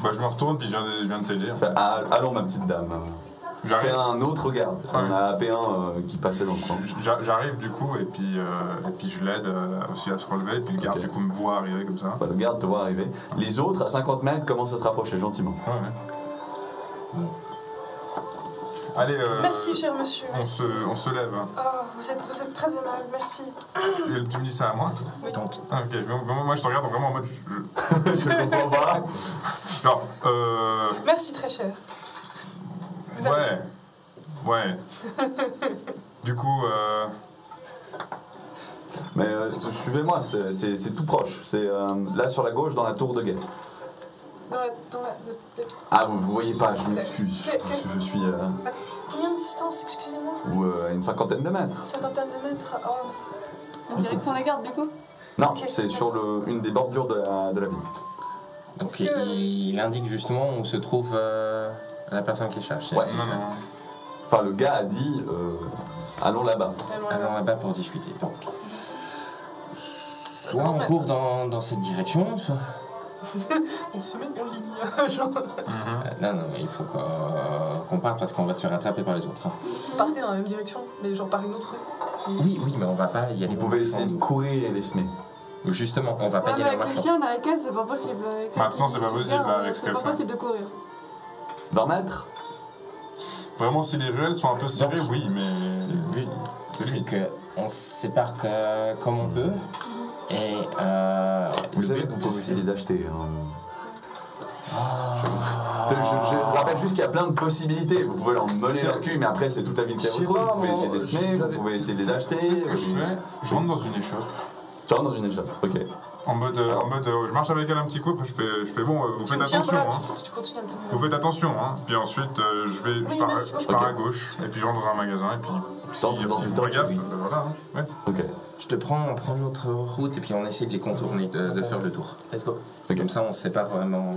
Bah je me retourne puis je viens de t'aider. Fait, allons ma petite dame. C'est J'arrive, un autre garde. On a AP1 qui passait dans le coin. j'arrive du coup et puis je l'aide aussi à se relever et puis le garde Ok. du coup me voit arriver comme ça. Bah, le garde te voit arriver. Les autres, à 50 mètres, commencent à se rapprocher gentiment. Ouais. Allez, Merci, cher monsieur. on se lève. Ah, vous êtes très aimable, merci. Tu me dis ça à moi? Donc, Ah, ok, moi je te regarde vraiment en mode. Je comprends pas. Genre, Merci, très cher. ouais. Du coup, Mais suivez-moi, c'est tout proche. C'est là sur la gauche, dans la tour de guet. Ah, vous voyez pas, je m'excuse. Je suis À combien de distance, excusez-moi? à une cinquantaine de mètres. Une cinquantaine de mètres. Oh. En direction des gardes, du coup. Non, Ok, c'est sur une des bordures de la ville. donc Est-ce que- il indique justement où se trouve la personne qui cherche. Ouais. non. Enfin, le gars a dit allons là-bas. Allons là-bas pour discuter. Donc, soit on mètres. court dans cette direction, soit. On se met en ligne. Genre, Non, mais il faut qu'on parte parce qu'on va se faire rattraper par les autres. Hein. partez dans la même direction, mais genre par une autre rue. Oui, mais on va pas y aller. Vous pouvez essayer de courir et les semer. Justement, on va pas Ouais, y mais aller en avec les marchant. chiens, avec elle, c'est pas possible. Avec Maintenant, qui c'est pas se possible, garde, avec ce c'est qu'elle pas fait. possible de courir. D'un mètre. Vraiment, si les ruelles sont un peu serrées, Donc, oui, mais. Le but, C'est c'est limite. qu'on se sépare comme on peut. Et Vous le savez but, que vous pouvez c'est- aussi les acheter. Je rappelle juste qu'il y a plein de possibilités. Vous pouvez leur mener leur cul, mais après c'est toute la ville qui Je sais retrouve. Vous pas, pouvez moi, essayer de les semer, vous j'avais- pouvez essayer de les acheter. Tu sais ce que je fais? Je rentre dans une échoppe. Tu rentres dans une échoppe, ok. En mode, je marche avec elle un petit coup, après je fais bon, vous faites Tu me tiens, attention, voilà, hein. tu continues à me tenir. Vous faites attention, hein. Puis ensuite, Oui, merci je beaucoup. pars Ok. à gauche, et puis je rentre dans un magasin, et puis si T'entres dans si une vous faites gaffe, tankerie. voilà, hein. Ouais. Ok. Je te prends, on prend notre route et puis on essaie de les contourner, de faire le tour. Let's go. Ok. Comme ça, on se sépare vraiment.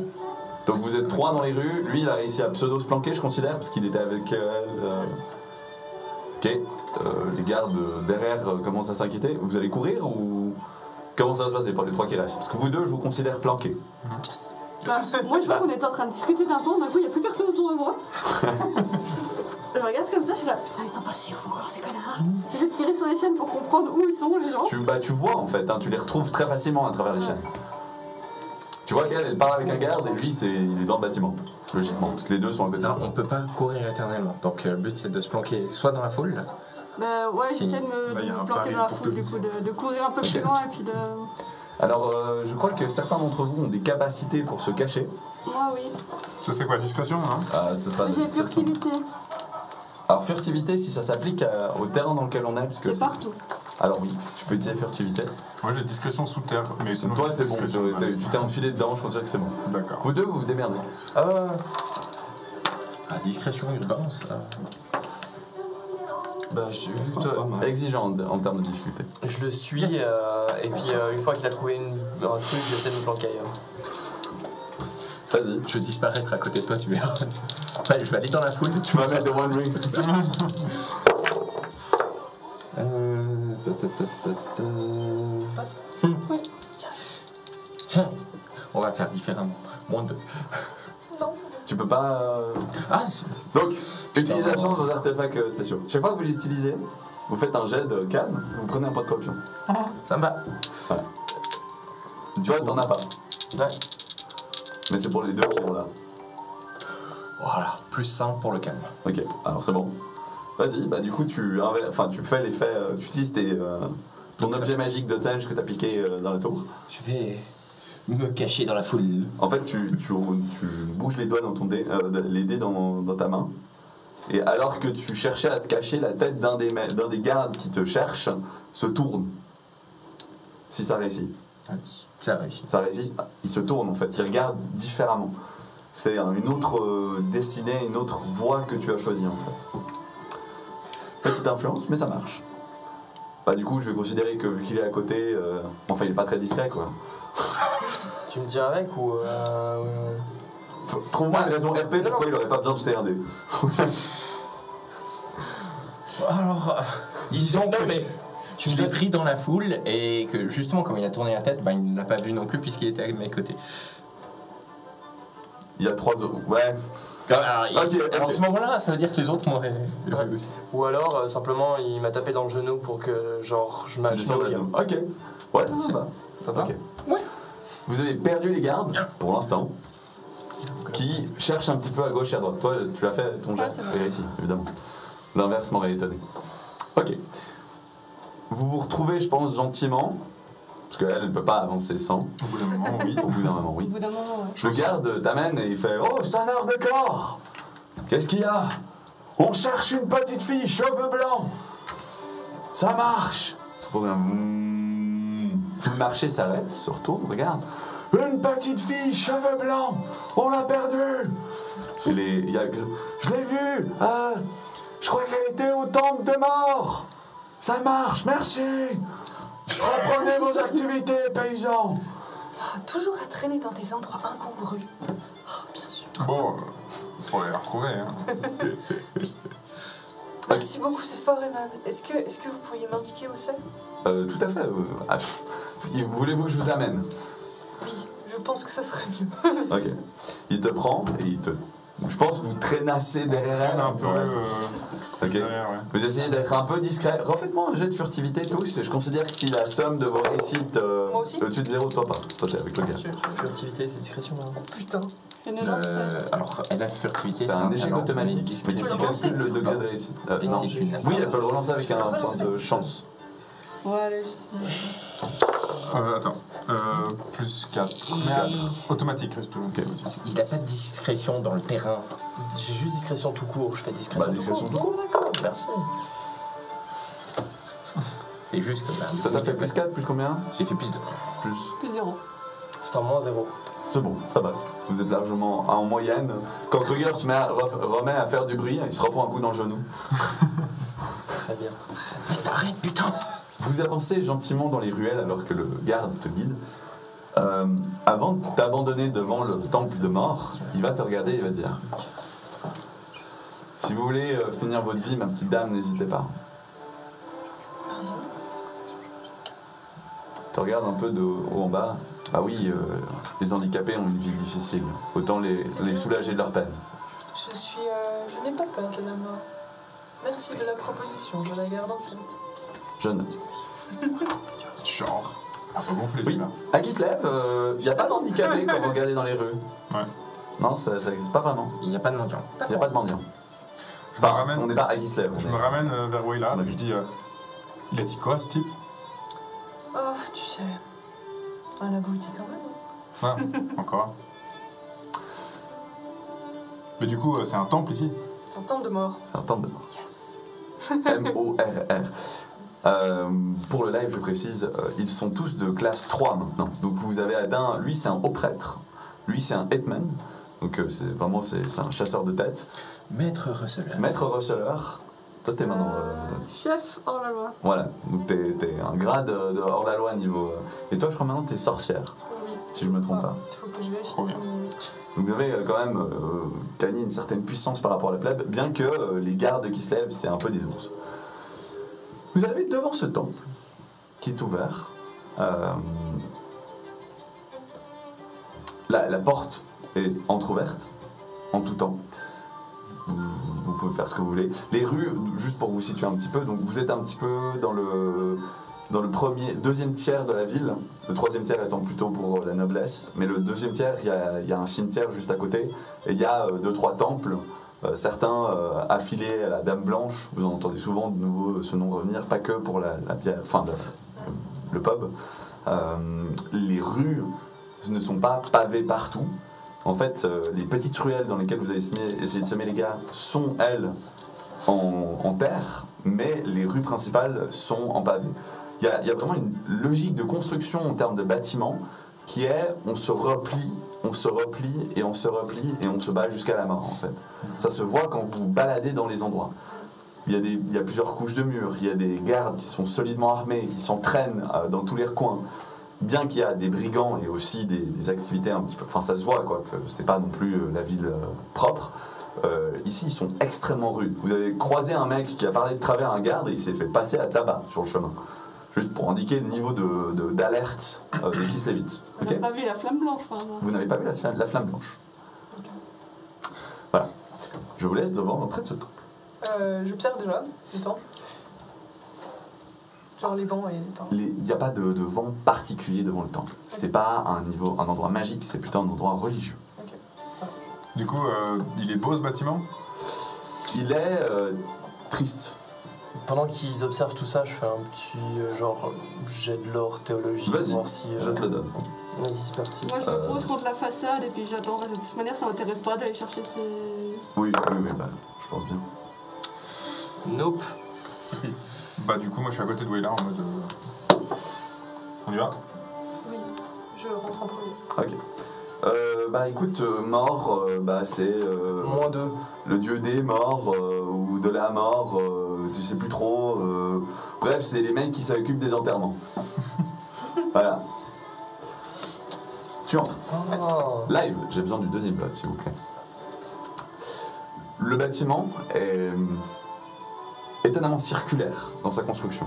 Donc vous êtes 3 dans les rues. Lui, il a réussi à pseudo se planquer, je considère, parce qu'il était avec elle. Ok. Les gardes derrière commencent à s'inquiéter. Vous allez courir ou comment ça va se passer pour les 3 qui restent? Parce que vous deux, je vous considère planqués. Bah, moi, je vois qu'on est en train de discuter d'un plan, d'un coup, il n'y a plus personne autour de moi. regarde comme ça, je suis là, putain, ils sont passés où encore ces connards? J'essaie de tirer sur les chaînes pour comprendre où ils sont les gens. Tu vois en fait, hein, tu les retrouves très facilement à travers les chaînes. Tu vois qu'elle parle avec un garde et lui il est dans le bâtiment, logiquement, parce que les deux sont à côté. Non, on peut pas courir éternellement. Donc le but c'est de se planquer soit dans la foule. Bah ouais, Si. j'essaie de me, Bah, de y a me un planquer baril dans la pour foule te- du coup, de courir un peu plus loin et puis de... Alors je crois que certains d'entre vous ont des capacités pour se cacher. Moi oui. Ça c'est quoi, discrétion, hein? Ce sera J'ai des discrétions. furtivité, Alors furtivité, si ça s'applique au terrain dans lequel on est, parce que c'est partout. alors oui, tu peux utiliser furtivité. Moi j'ai discrétion sous terre, mais sinon Toi j'ai c'est bon, discrétion de base. tu t'es enfilé dedans, je considère que c'est bon. D'accord. Vous deux, vous vous démerdez. À discrétion urbaine, ça. Bah, je, Ça sera pas mal. Exigeant en termes de difficulté. je le suis, et puis une fois qu'il a trouvé un truc, j'essaie de me planquer ailleurs. Vas-y. Je vais disparaître à côté de toi, tu verras. Enfin, je vais aller dans la foule. Tu vas mettre The One Ring. C'est pas ça. On va faire différemment. Moins de. Tu peux pas. Ah, Donc, utilisation de vos artefacts spéciaux. Chaque fois que vous les utilisez, vous faites un jet de calme, vous prenez un point de corruption. ça me va. Toi, t'en as pas. Ouais. Mais c'est pour les deux qui sont là. Voilà, plus 5 pour le calme. Ok, alors c'est bon. Vas-y, bah du coup, tu fais l'effet. Tu utilises ton Donc, ça objet fait- magique de Zenj que t'as piqué dans la tour. Je vais me cacher dans la foule. En fait, tu bouges les doigts dans ton dé, les dés dans ta main. Et alors que tu cherchais à te cacher, la tête d'un des gardes qui te cherche se tourne. Si ça réussit. Ça réussit. Ça réussit. Il se tourne en fait, il regarde différemment. C'est une autre destinée, une autre voie que tu as choisie en fait. Petite influence, mais ça marche. Bah du coup, je vais considérer que vu qu'il est à côté, enfin il est pas très discret quoi. Tu me tiens avec ou Trouve-moi une raison RP pourquoi il aurait pas besoin de jeter un dé. Alors, disons que tu je me l'ai donnes- pris dans la foule et que justement, comme il a tourné la tête, bah, il ne l'a pas vu non plus puisqu'il était à mes côtés. Il y a 3 autres. Ouais. Alors, Ok, alors, ok. à ce moment-là, ça veut dire que les autres m'auraient vu aussi. Ou alors simplement il m'a tapé dans le genou pour que genre je Tu m'achète descends au de lit. la Ok. Ouais, ça va. Ça va Ok. Ouais. Vous avez perdu les gardes, pour l'instant, qui cherchent un petit peu à gauche et à droite. Toi, tu as fait ton jet, Ouais, c'est vrai. et réussi, évidemment. L'inverse m'aurait étonné. Ok. Vous vous retrouvez, je pense, gentiment, parce qu'elle, elle ne peut pas avancer sans. Au bout d'un moment, oui. Au bout d'un moment, oui. Au bout d'un moment, ouais. Le garde t'amène et il fait « Oh, sonneur de corps! Qu'est-ce qu'il y a? On cherche une petite fille, cheveux blancs! Ça marche! » Tout le marché s'arrête, se retourne, regarde. « Une petite fille, cheveux blancs! On l'a perdue! » Je l'ai vue! Je crois qu'elle était au temple de mort! Ça marche, merci! Reprenez vos activités, paysans! Toujours à traîner dans des endroits incongrus. Oh, bien sûr. Bon, faut les retrouver, hein. Merci beaucoup, c'est fort aimable. Est-ce que vous pourriez m'indiquer où c'est? Tout à fait. Voulez-vous que je vous amène? Oui, je pense que ça serait mieux. Ok. Il te prend et il te. Je pense que vous traînassez derrière elle. Traîne un peu. Ouais. Ok. Derrière, ouais. Vous essayez d'être un peu discret. Refaites-moi un jet de furtivité tous. Je considère que si la somme de vos réussites Moi aussi au-dessus de 0, toi pas. Toi t'es avec le gars. Furtivité, c'est discrétion là. Putain. Il y en a un, ça. Alors, elle a furtivité, C'est un échec talent, automatique. mais Mais discrétion. tu peux le relancer. calcules le degré de réussite. Et Non. c'est une Oui, elle peut le relancer avec un point relancer. de chance. Ouais, allez, juste Attends. Plus 4. Mais automatique, reste Ok. Il n'a pas de discrétion dans le terrain. J'ai juste discrétion tout court, je fais discrétion. Bah, discrétion tout court. D'accord, merci. C'est juste que. Bah, Ça t'a fait plus 4, plus combien? J'ai fait plus de. Plus. plus 0. C'est un moins 0. C'est bon, ça passe. Vous êtes largement en moyenne. Quand Kruger se remet à faire du bruit, il se reprend un coup dans le genou. Très bien. Arrête, putain! Vous avancez gentiment dans les ruelles alors que le garde te guide. Avant de t'abandonner devant le temple de mort, il va te regarder et il va te dire: si vous voulez finir votre vie, ma petite dame, n'hésitez pas. Tu regardes un peu de haut en bas. Ah oui, les handicapés ont une vie difficile. Autant les soulager de leur peine. Je n'ai pas peur de la mort. Merci de la proposition, je la garde en tête. Je note. Genre. Un peu gonflé Oui, celui-là. à Kislev, il n'y a pas d'handicapés quand vous regardez dans les rues. Ouais. Non, ça n'existe pas vraiment. Il n'y a pas de mendiant. Il n'y a pas de mendiants. Je me Enfin, ramène, on n'est pas à Kislev. je me ramène vers Wayla, On a je vu. dis il a dit quoi ce type? Oh, tu sais. Un abruti quand même. Ah, encore. Mais du coup, c'est un temple ici. C'est un temple de mort. C'est un temple de mort. Yes. M-O-R-R. Pour le live, je précise, ils sont tous de classe 3 maintenant. Donc vous avez atteint, lui c'est un haut prêtre, lui c'est un hetman, donc c'est vraiment c'est un chasseur de tête. Maître receleur. Maître receleur, toi t'es maintenant... Chef hors la loi. voilà, donc t'es un grade de hors-la-loi niveau... et toi je crois maintenant t'es sorcière, Oui. si je me trompe pas. Il faut que je vérifie. Trop bien. Oui. Donc vous avez quand même gagné une certaine puissance par rapport à la plèbe, bien que les gardes qui se lèvent, c'est un peu des ours. Vous avez devant ce temple, qui est ouvert, la porte est entrouverte, en tout temps. Vous pouvez faire ce que vous voulez. Les rues, juste pour vous situer un petit peu, donc vous êtes un petit peu dans le deuxième tiers de la ville, le troisième tiers étant plutôt pour la noblesse, mais le deuxième tiers, il y a un cimetière juste à côté, et il y a 2-3 temples, certains affiliés à la Dame Blanche, vous en entendez souvent de nouveau ce nom revenir, pas que pour la bière, enfin le pub. Les rues ne sont pas pavées partout. En fait, les petites ruelles dans lesquelles vous avez essayé de semer les gars sont, elles, en terre, mais les rues principales sont en pavé. Il y a vraiment une logique de construction en termes de bâtiments qui est on se replie et on se replie et on se bat jusqu'à la mort en fait. Ça se voit quand vous vous baladez dans les endroits. Il y a plusieurs couches de murs, il y a des gardes qui sont solidement armés, qui s'entraînent dans tous les recoins. Bien qu'il y a des brigands et aussi des activités un petit peu... Enfin ça se voit quoi, que c'est pas non plus la ville propre. Ici ils sont extrêmement rudes. Vous avez croisé un mec qui a parlé de travers un garde et il s'est fait passer à tabac sur le chemin. Juste pour indiquer le niveau d'alerte de Kislevit. On Okay, n'a pas vu la flamme blanche, par exemple. vous n'avez pas vu la flamme blanche. Voilà. Je vous laisse devant l'entrée de ce temple. J'observe déjà le temple. Genre les vents et... Il n'y a pas de vent particulier devant le temple. C'est pas un endroit magique, c'est plutôt un endroit religieux. Du coup, il est beau ce bâtiment? Il est triste. Pendant qu'ils observent tout ça, je fais un petit jet de l'or théologie, Vas-y, voir si... je te le donne. Vas-y, c'est parti. Moi, je me pose contre la façade et puis j'attends. De toute manière, ça m'intéresse pas d'aller chercher ces. Oui, bah, je pense bien. Nope. Bah du coup, moi je suis à côté de Wayla en mode... On y va? Oui, je rentre en premier. Ok. Bah écoute, mort, bah c'est Moins 2. le dieu des morts ou de la mort, tu sais plus trop. Bref, c'est les mecs qui s'occupent des enterrements. Voilà. Tu entres. Oh. Live, j'ai besoin du deuxième plot, s'il vous plaît. Le bâtiment est étonnamment circulaire dans sa construction.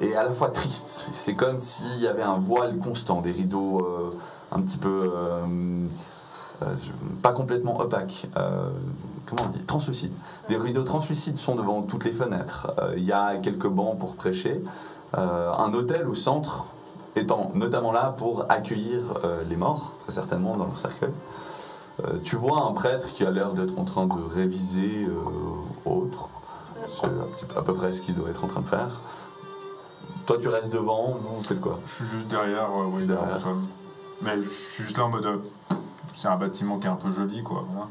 Et à la fois triste. C'est comme s'il y avait un voile constant, des rideaux un petit peu... pas complètement opaques. Comment on dit? Translucides. Des rideaux translucides sont devant toutes les fenêtres. Il y a quelques bancs pour prêcher. Un autel au centre étant notamment là pour accueillir les morts, très certainement dans leur cercueil. Tu vois un prêtre qui a l'air d'être en train de réviser autre. C'est à peu près ce qu'il doit être en train de faire. Toi, tu restes devant, vous faites quoi? Je suis juste derrière, Juste oui, derrière. ça. Mais je suis juste là en mode... c'est un bâtiment qui est un peu joli, quoi. Voilà.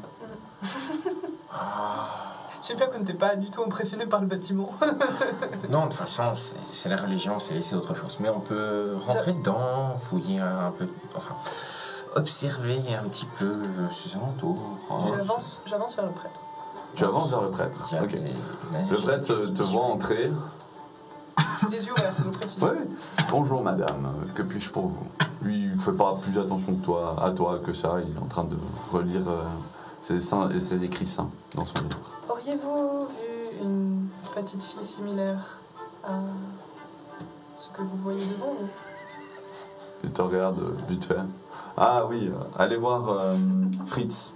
Je sais bien qu'on n'était pas du tout impressionné par le bâtiment. Non, de toute façon, c'est la religion, c'est autre chose. Mais on peut rentrer dedans, fouiller un peu, enfin, observer un petit peu ses alentours. J'avance vers le prêtre. Tu avances vers le prêtre. Il y a Ok. des Le prêtre te voit entrer. Les yeux ouverts, je précise. Oui. Bonjour madame, que puis-je pour vous? Lui, il ne fait pas plus attention que à toi que ça. Il est en train de relire ses écrits saints dans son livre. Auriez-vous vu une petite fille similaire à ce que vous voyez devant vous? Il te regarde vite fait. Ah oui, allez voir Fritz.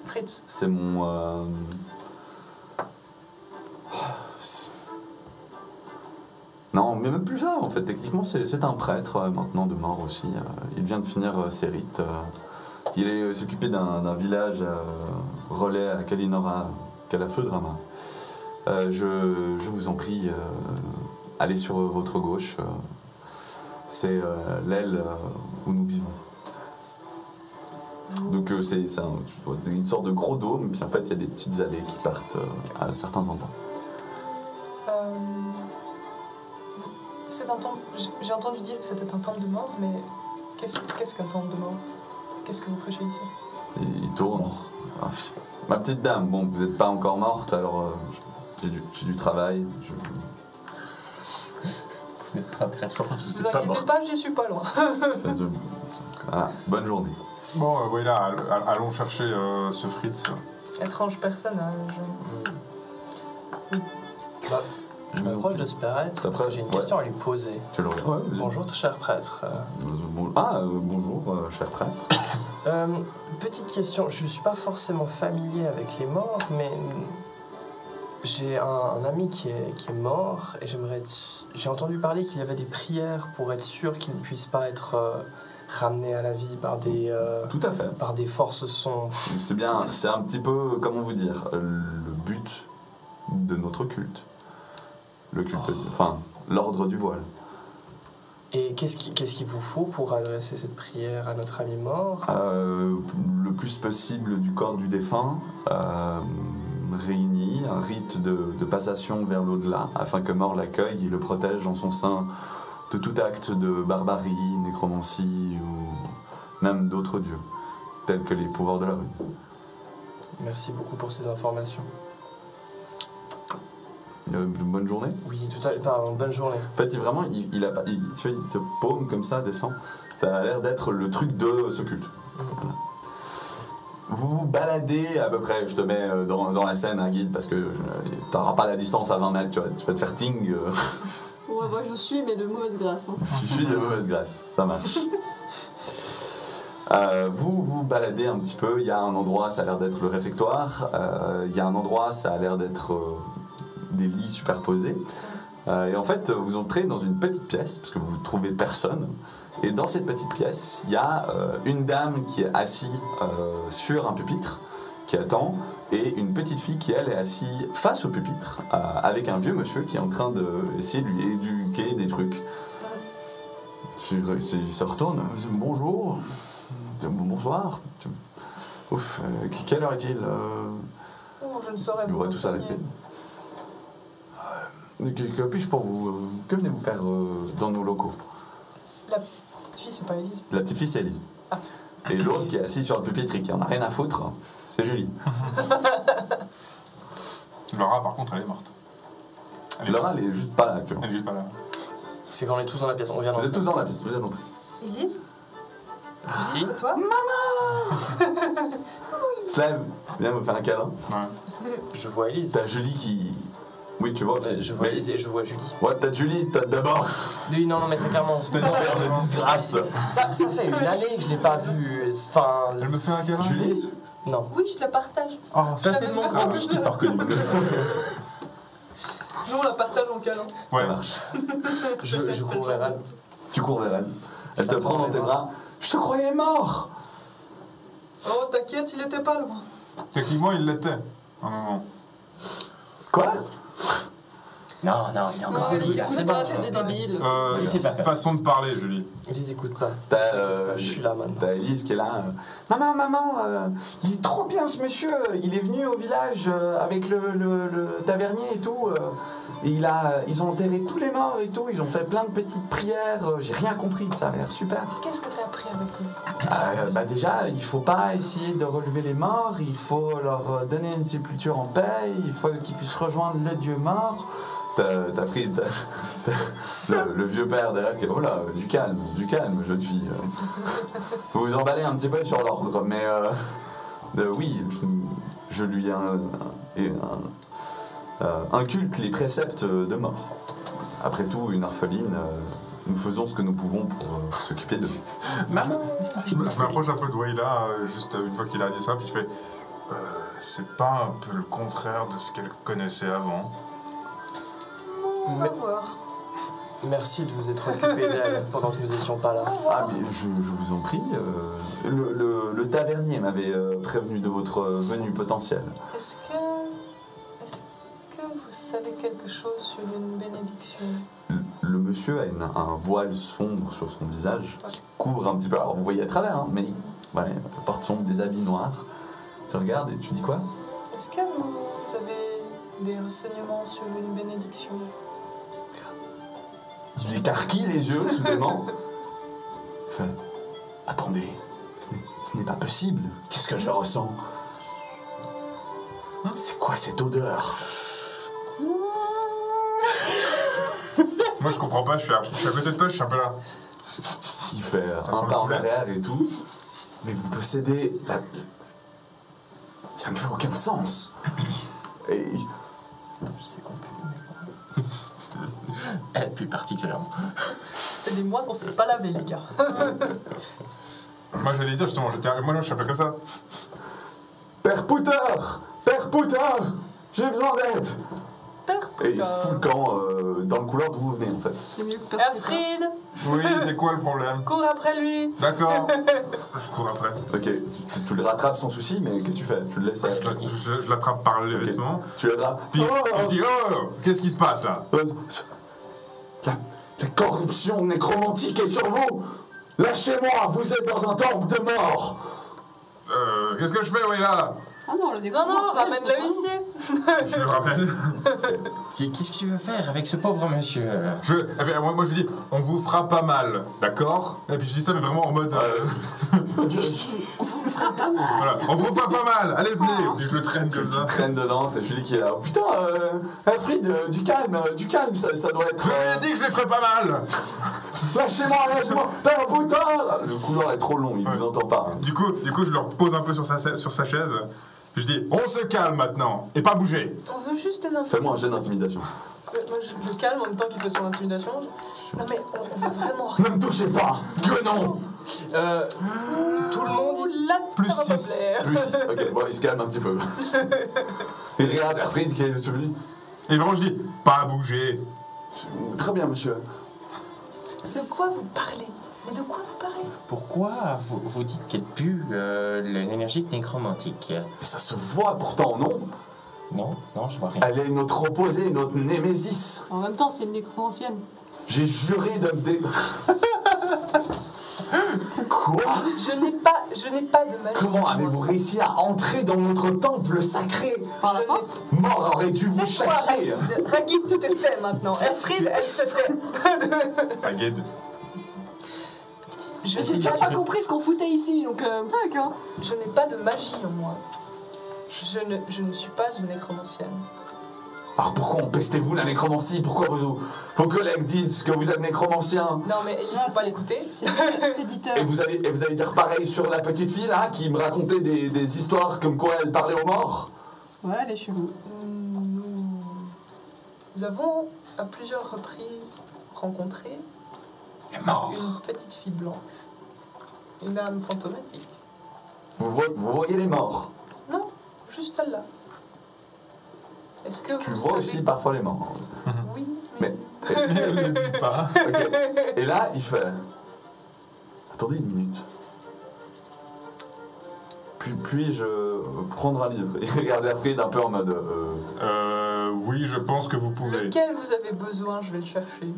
Fritz. C'est mon... Non, mais même plus ça, en fait. Techniquement, c'est un prêtre maintenant de mort aussi. Il vient de finir ses rites. Il allait s'occuper d'un village relais à Kalinora, Kalafeudrama. Je vous en prie, allez sur votre gauche. C'est l'aile où nous vivons. Donc c'est une sorte de gros dôme, puis en fait il y a des petites allées qui partent à certains endroits. C'est un temple. J'ai entendu dire que c'était un temple de mort, mais qu'est-ce qu'un temple de mort? Qu'est-ce que vous prêchez ici? Il tourne. Ah, ma petite dame, bon, vous n'êtes pas encore morte, alors j'ai du travail. Vous n'êtes pas intéressant. Vous inquiétez pas, j'y suis pas loin. Voilà, bonne journée. Bon, oui, là, allons chercher ce Fritz. Étrange personne, Je m'approche de ce prêtre parce que j'ai une question à lui poser. Tu le regardes. Ouais, Bonjour, cher prêtre. Bonjour, cher prêtre. Petite question, je ne suis pas forcément familier avec les morts, mais j'ai un ami qui est mort et j'ai entendu parler qu'il y avait des prières pour être sûr qu'il ne puisse pas être ramené à la vie par des Tout à fait. par des forces sombres. C'est un petit peu, comment vous dire, le but de notre culte. Le culte, l'ordre du voile. Et qu'est-ce qu'il vous faut pour adresser cette prière à notre ami mort? Le plus possible du corps du défunt, réuni, un rite de passation vers l'au-delà, afin que mort l'accueille et le protège en son sein de tout acte de barbarie, nécromancie ou même d'autres dieux, tels que les pouvoirs de la rue. Merci beaucoup pour ces informations. Bonne journée. Oui, tout à fait. Pardon, bonne journée. En fait, tu vois, il te paume comme ça, descend. Ça a l'air d'être le truc de ce culte. Voilà. Vous vous baladez à peu près, je te mets dans la scène un guide parce que tu n'auras pas la distance à 20 mètres, tu vas te faire ting. Ouais, moi je suis, mais de mauvaise grâce. Hein. Tu suis de mauvaise grâce, ça marche. Vous vous baladez un petit peu, il y a un endroit, ça a l'air d'être le réfectoire, il y a un endroit, ça a l'air d'être des lits superposés. Et en fait, vous entrez dans une petite pièce, parce que vous ne trouvez personne. Et dans cette petite pièce, il y a une dame qui est assise sur un pupitre, qui attend, et une petite fille qui, elle, est assise face au pupitre, avec un vieux monsieur qui est en train d'essayer de lui éduquer des trucs. Il se retourne. Bonjour. Bonsoir. Ouf, quelle heure est-il Oh, je ne saurais Il vous ouvre tout ça à la renseigner. tête. Que puis-je pour vous Que venez-vous faire dans nos locaux? La petite fille, c'est pas Élise. La petite fille, c'est Elise. Et l'autre qui est assise sur le pupitre et qui en a rien à foutre, c'est Julie. Laura, par contre, elle est morte. Laura, elle est juste pas là actuellement. Elle est juste pas là. C'est qu'on est tous dans la pièce, on vient Vous êtes tous dans la pièce, vous êtes entrés. Élise? Si. C'est toi? Slave, viens me faire un câlin. Ouais. Je vois Elise. T'as Julie qui... Oui, tu vois aussi. Je vois Mais- Elise et je vois Julie. Ouais, t'as Julie, t'as d'abord Oui, non, mais très clairement. t'as une paire de disgrâce. Ça fait une année que je l'ai pas vue. Enfin, Elle me fait un câlin. Julie non. Oui, je la partage. Oh, Je l'avais tellement besoin de grave. je t'ai pas reconnu. Nous, on la partage en câlin. Ouais. Ça marche. Je cours vers elle. Tu cours vers elle. Elle te prend dans tes bras. Je te croyais mort. Oh, t'inquiète, il était pas loin. Techniquement, il l'était. Un moment. Quoi? Non, il est encore Non, délire, c'est toi, bon. c'était débile. Il fait pas peur. Façon de parler, Julie. Elise, écoute pas. T'as Je suis là maintenant. T'as Elise qui est là. Maman, il est trop bien ce monsieur. Il est venu au village avec le tavernier et tout. Et ils ont enterré tous les morts et tout. Ils ont fait plein de petites prières. J'ai rien compris. Ça a l'air super. Qu'est-ce que t'as appris avec eux? Bah déjà, il faut pas essayer de relever les morts. Il faut leur donner une sépulture en paix. Il faut qu'ils puissent rejoindre le dieu mort. T'as pris le vieux père derrière qui est oh là, du calme, jeune fille. Vous vous emballez un petit peu sur l'ordre, mais oui, je lui inculque les préceptes de mort. Après tout, une orpheline, nous faisons ce que nous pouvons pour s'occuper d'eux. Maman. Je m'approche un peu de Wayla, juste une fois qu'il a dit ça, puis je fais c'est pas un peu le contraire de ce qu'elle connaissait avant? On va Mais- voir. Merci de vous être occupé d'elle pendant que nous n'étions pas là. Ah, mais je vous en prie. Le tavernier m'avait prévenu de votre venue potentielle. Est-ce que vous savez quelque chose sur une bénédiction? Le monsieur a un voile sombre sur son visage qui couvre un petit peu. Alors vous voyez à travers, hein, mais voilà, il porte sombre, des habits noirs. Tu regardes et tu dis quoi? Est-ce que vous avez des renseignements sur une bénédiction? Il écarquille les yeux soudainement. Il fait attendez, ce n'est pas possible. Qu'est-ce que je ressens? C'est quoi cette odeur? Moi, je comprends pas, je suis à côté de toi, je suis un peu là. Il fait Ça un sent pas le en poulet. arrière et tout. Mais vous possédez la... Ça ne fait aucun sens. Et Je sais qu'on peut. Et puis particulièrement. Ça fait des mois qu'on s'est pas lavé, les gars. Moi, j'allais dire justement, moi, je suis un peu comme ça. Père Pouteur, j'ai besoin d'aide. Père Et il putain. fout le camp dans le couloir d'où vous venez en fait. C'est mieux que personne. Erfried, Oui, c'est quoi le problème? cours après lui. D'accord. Je cours après. Ok, tu le rattrapes sans souci, mais qu'est-ce que tu fais? Tu le laisses Je l'attrape par les Ok. vêtements. Tu l'attrapes. Puis je dis, oh, qu'est-ce qui se passe là? La corruption nécromantique est sur vous. Lâchez-moi, vous êtes dans un temple de mort. Qu'est-ce que je fais, oui, là? Ah non, le décor. Non, ramène-le ici. Je le ramène. Qu'est-ce que tu veux faire avec ce pauvre monsieur? Eh bien, moi, je lui dis, on vous fera pas mal, d'accord? Et puis je dis ça, mais vraiment en mode. On vous fera pas mal. Voilà, on vous fera pas mal, allez, venez! Et puis je le traîne comme ça. Traîne dedans, t'as Julie qui est là. Oh, putain, Alfred, du calme, ça doit être. Je lui ai dit que je les ferais pas mal! Lâchez-moi, Père Pouteur. Le couloir est trop long, il vous entend pas. Du coup, je le repose un peu sur sa chaise. Puis je dis, on se calme maintenant, et pas bouger. On veut juste des infos. Fais-moi un jet d'intimidation. Moi, je le calme en même temps qu'il fait son intimidation. Non, mais on veut vraiment rien. Ne me touchez pas, que non. Tout le monde. La Plus ça va pas 6. plaire. Plus 6, ok, bon, il se calme un petit peu. Et regarde Alfred qui est souvenu. Et vraiment, je dis, pas bouger. Très bien, monsieur. De quoi vous parlez? Mais de quoi vous parlez? Pourquoi vous dites qu'elle pue l'énergie nécromantique? Mais ça se voit pourtant, non? Non, je vois rien. Elle est notre opposée, notre némésis. En même temps, c'est une nécromancienne. J'ai juré de me dé... Quoi? Je n'ai pas de magie. Comment avez-vous réussi à entrer dans notre temple sacré? Par la Je porte. Mort aurait dû vous Tais-toi, chasser. Ragid, tu te tais maintenant. Erfried, elle se tait. La guide. Je J'ai n'ai déjà pas, pas compris ce qu'on foutait ici, donc fuck, hein. je n'ai pas de magie en moi. Je ne suis pas une nécromancienne. Alors pourquoi empestez-vous la nécromancie? Pourquoi vos collègues disent que vous êtes nécromancien? Non, mais il Ah, faut pas c'est- l'écouter. C'est éditeur. Et vous allez dire pareil sur la petite fille là qui me racontait des histoires comme quoi elle parlait aux morts? Ouais, elle est chelou. Nous avons à plusieurs reprises rencontré Elle est morte. une petite fille blanche, une âme fantomatique. Vous voyez les morts? Non, juste celle-là. Est-ce que Tu vous vois savez... aussi parfois les morts. Oui, Mais... Elle le dit pas. Ok. Et là, il fait... Attendez une minute. Puis-je prendre un livre? Et regarder Alfred un peu en mode... Oui, je pense que vous pouvez. Lequel vous avez besoin, je vais le chercher.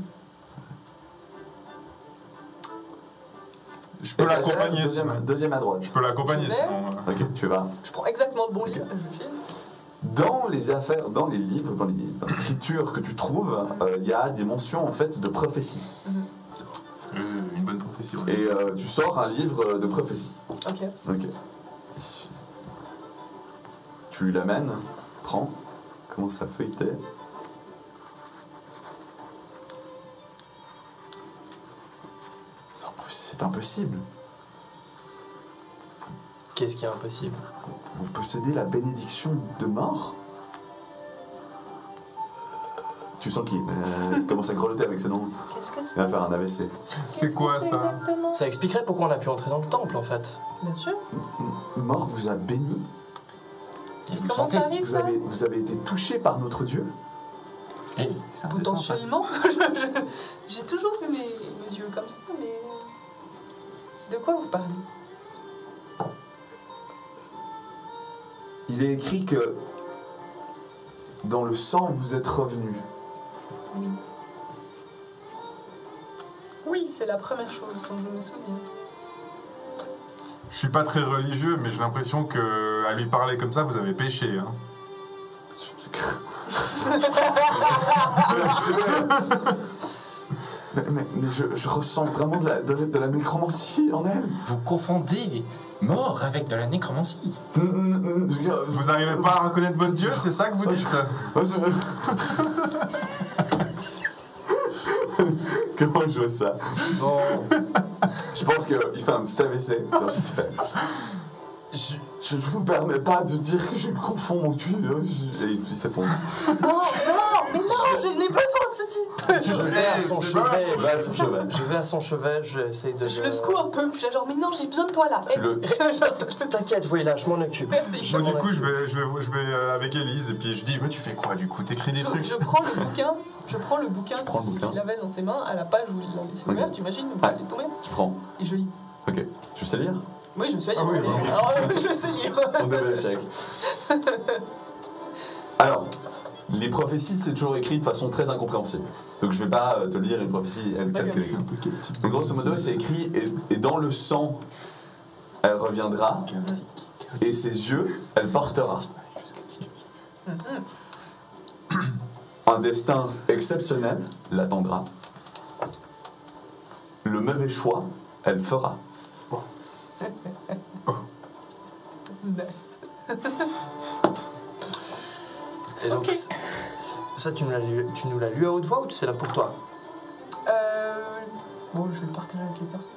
Je peux l'accompagner Deuxième, sinon. deuxième à droite. Je peux l'accompagner Je vais. sinon. Ok, tu vas. Je prends exactement le bon livre, je le file. Dans les affaires, dans les livres, dans les scriptures que tu trouves, il y a des mentions en fait de prophéties. Une bonne prophétie. ouais. Et tu sors un livre de prophéties. Ok. Ok. Tu lui l'amènes, prends, commence à feuilleter. C'est impossible. Qu'est-ce qui est impossible? Vous possédez la bénédiction de mort? Tu sens qu'il commence à grelotter avec ses dents. Qu'est-ce que Il c'est? va faire un AVC. C'est quoi ça? Exactement. Ça expliquerait pourquoi on a pu entrer dans le temple en fait. Bien sûr. Mort vous a béni. Et vous Comment sentez ça arrive, ça? Vous avez été touché par notre Dieu. Hey, c'est un peu sympa. Potentiellement. J'ai toujours eu mes yeux comme ça, mais... De quoi vous parlez? Il est écrit que dans le sang vous êtes revenu. Oui. Oui, c'est la première chose dont je me souviens. Je suis pas très religieux, mais j'ai l'impression que à lui parler comme ça, vous avez péché. Hein. Mais je ressens vraiment de la nécromancie en elle. Vous confondez mort avec de la nécromancie. Vous arrivez pas à reconnaître votre Dieu, c'est ça que vous dites? Comment je vois ça? Bon, Je pense qu'il fait un petit AVC, et ensuite il fait... Je ne vous permets pas de dire que je confonds mon cul. Et il s'effondre. Non, mais non, je n'ai pas besoin de ce type. je vais à son chevet. Va à son chevet. Je vais à son chevet, j'essaye de... Je le secoue un peu, puis je suis là, genre, mais non, j'ai besoin de toi là. Tu le- T'inquiète, oui, là, je m'en occupe. Merci. Moi, du coup, je vais avec Élise et puis je dis, mais tu fais quoi du coup? T'écris des trucs? Je prends le bouquin, prends le bouquin. qu'il avait dans ses mains à la page où il l'a laissé ouvert, t'imagines, le bouquin est tombé, Tu prends. et je lis. Ok. Tu sais lire? Oui, je sais lire. Ah oui, mais- bah oui. Alors, je sais lire. On devait l'échec. Alors, les prophéties, c'est toujours écrit de façon très incompréhensible. Donc je vais pas te lire une prophétie, elle qu'est-ce qu'elle écrit. Mais grosso modo, c'est écrit, et dans le sang, elle reviendra, et ses yeux, elle portera. Un destin exceptionnel l'attendra. Le mauvais choix, elle fera. Nice. Et donc, Ok. ça, tu nous l'as lu à haute voix ou c'est là pour toi? Bon, je vais le partager avec les personnes.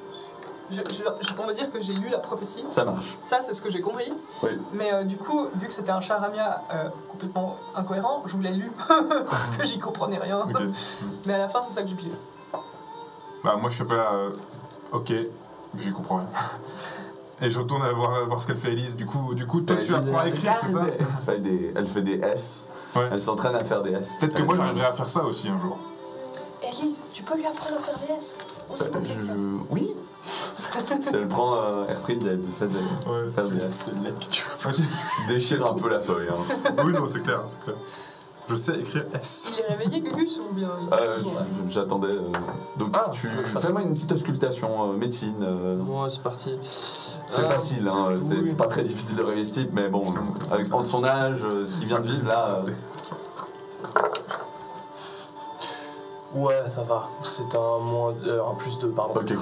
On va dire que j'ai lu la prophétie. Ça marche. Ça, c'est ce que j'ai compris. Oui. Mais du coup, vu que c'était un charamia complètement incohérent, je vous l'ai lu parce que j'y comprenais rien. Ok. Mais à la fin, c'est ça que j'ai pigé. Bah, moi, je suis pas là. Ok, j'y comprends rien. Et je retourne à voir ce qu'elle fait, Élise. Du coup, toi, tu apprends à écrire, c'est ça? Elle fait des S. Ouais. Elle s'entraîne à faire des S. Peut-être que moi, j'arriverai à faire ça aussi un jour. Élise, tu peux lui apprendre à faire des S. On s'est pas tiens. Oui. Elle prend Airfried, elle fait de Ouais. faire des S. C'est le mec que tu veux. Déchire un peu la feuille. Hein. Oui, non, c'est clair, c'est clair. Je sais écrire S. Il est réveillé, Gugus, ou bien il est toujours là J'attendais. Donc fais-moi une petite auscultation médecine. Ouais, c'est parti. C'est facile, hein, oui. c'est pas très difficile de réveiller ce type, mais bon, avec de son âge, ce qu'il vient de vivre là. Ouais, ça va. C'est un plus 2, pardon. Ok.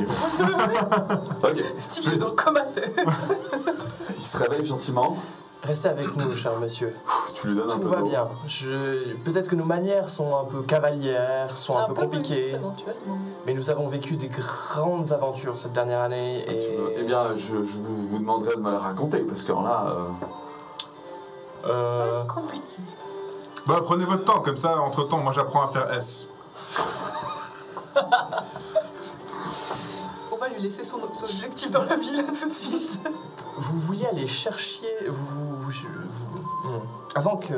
Ok. Le type est dans le coma, tu sais. Il se réveille gentiment. Restez avec nous, cher monsieur. Tu lui donnes un Tout peu va d'eau. bien. Peut-être que nos manières sont un peu cavalières, sont un peu compliquées, mais nous avons vécu des grandes aventures cette dernière année et... Eh bien, je vous demanderai de me la raconter, parce que là. Compliqué. Bah, prenez votre temps, comme ça, entre-temps, moi, j'apprends à faire S. On va lui laisser son objectif dans la vie là tout de suite. Vous vouliez aller chercher... Avant que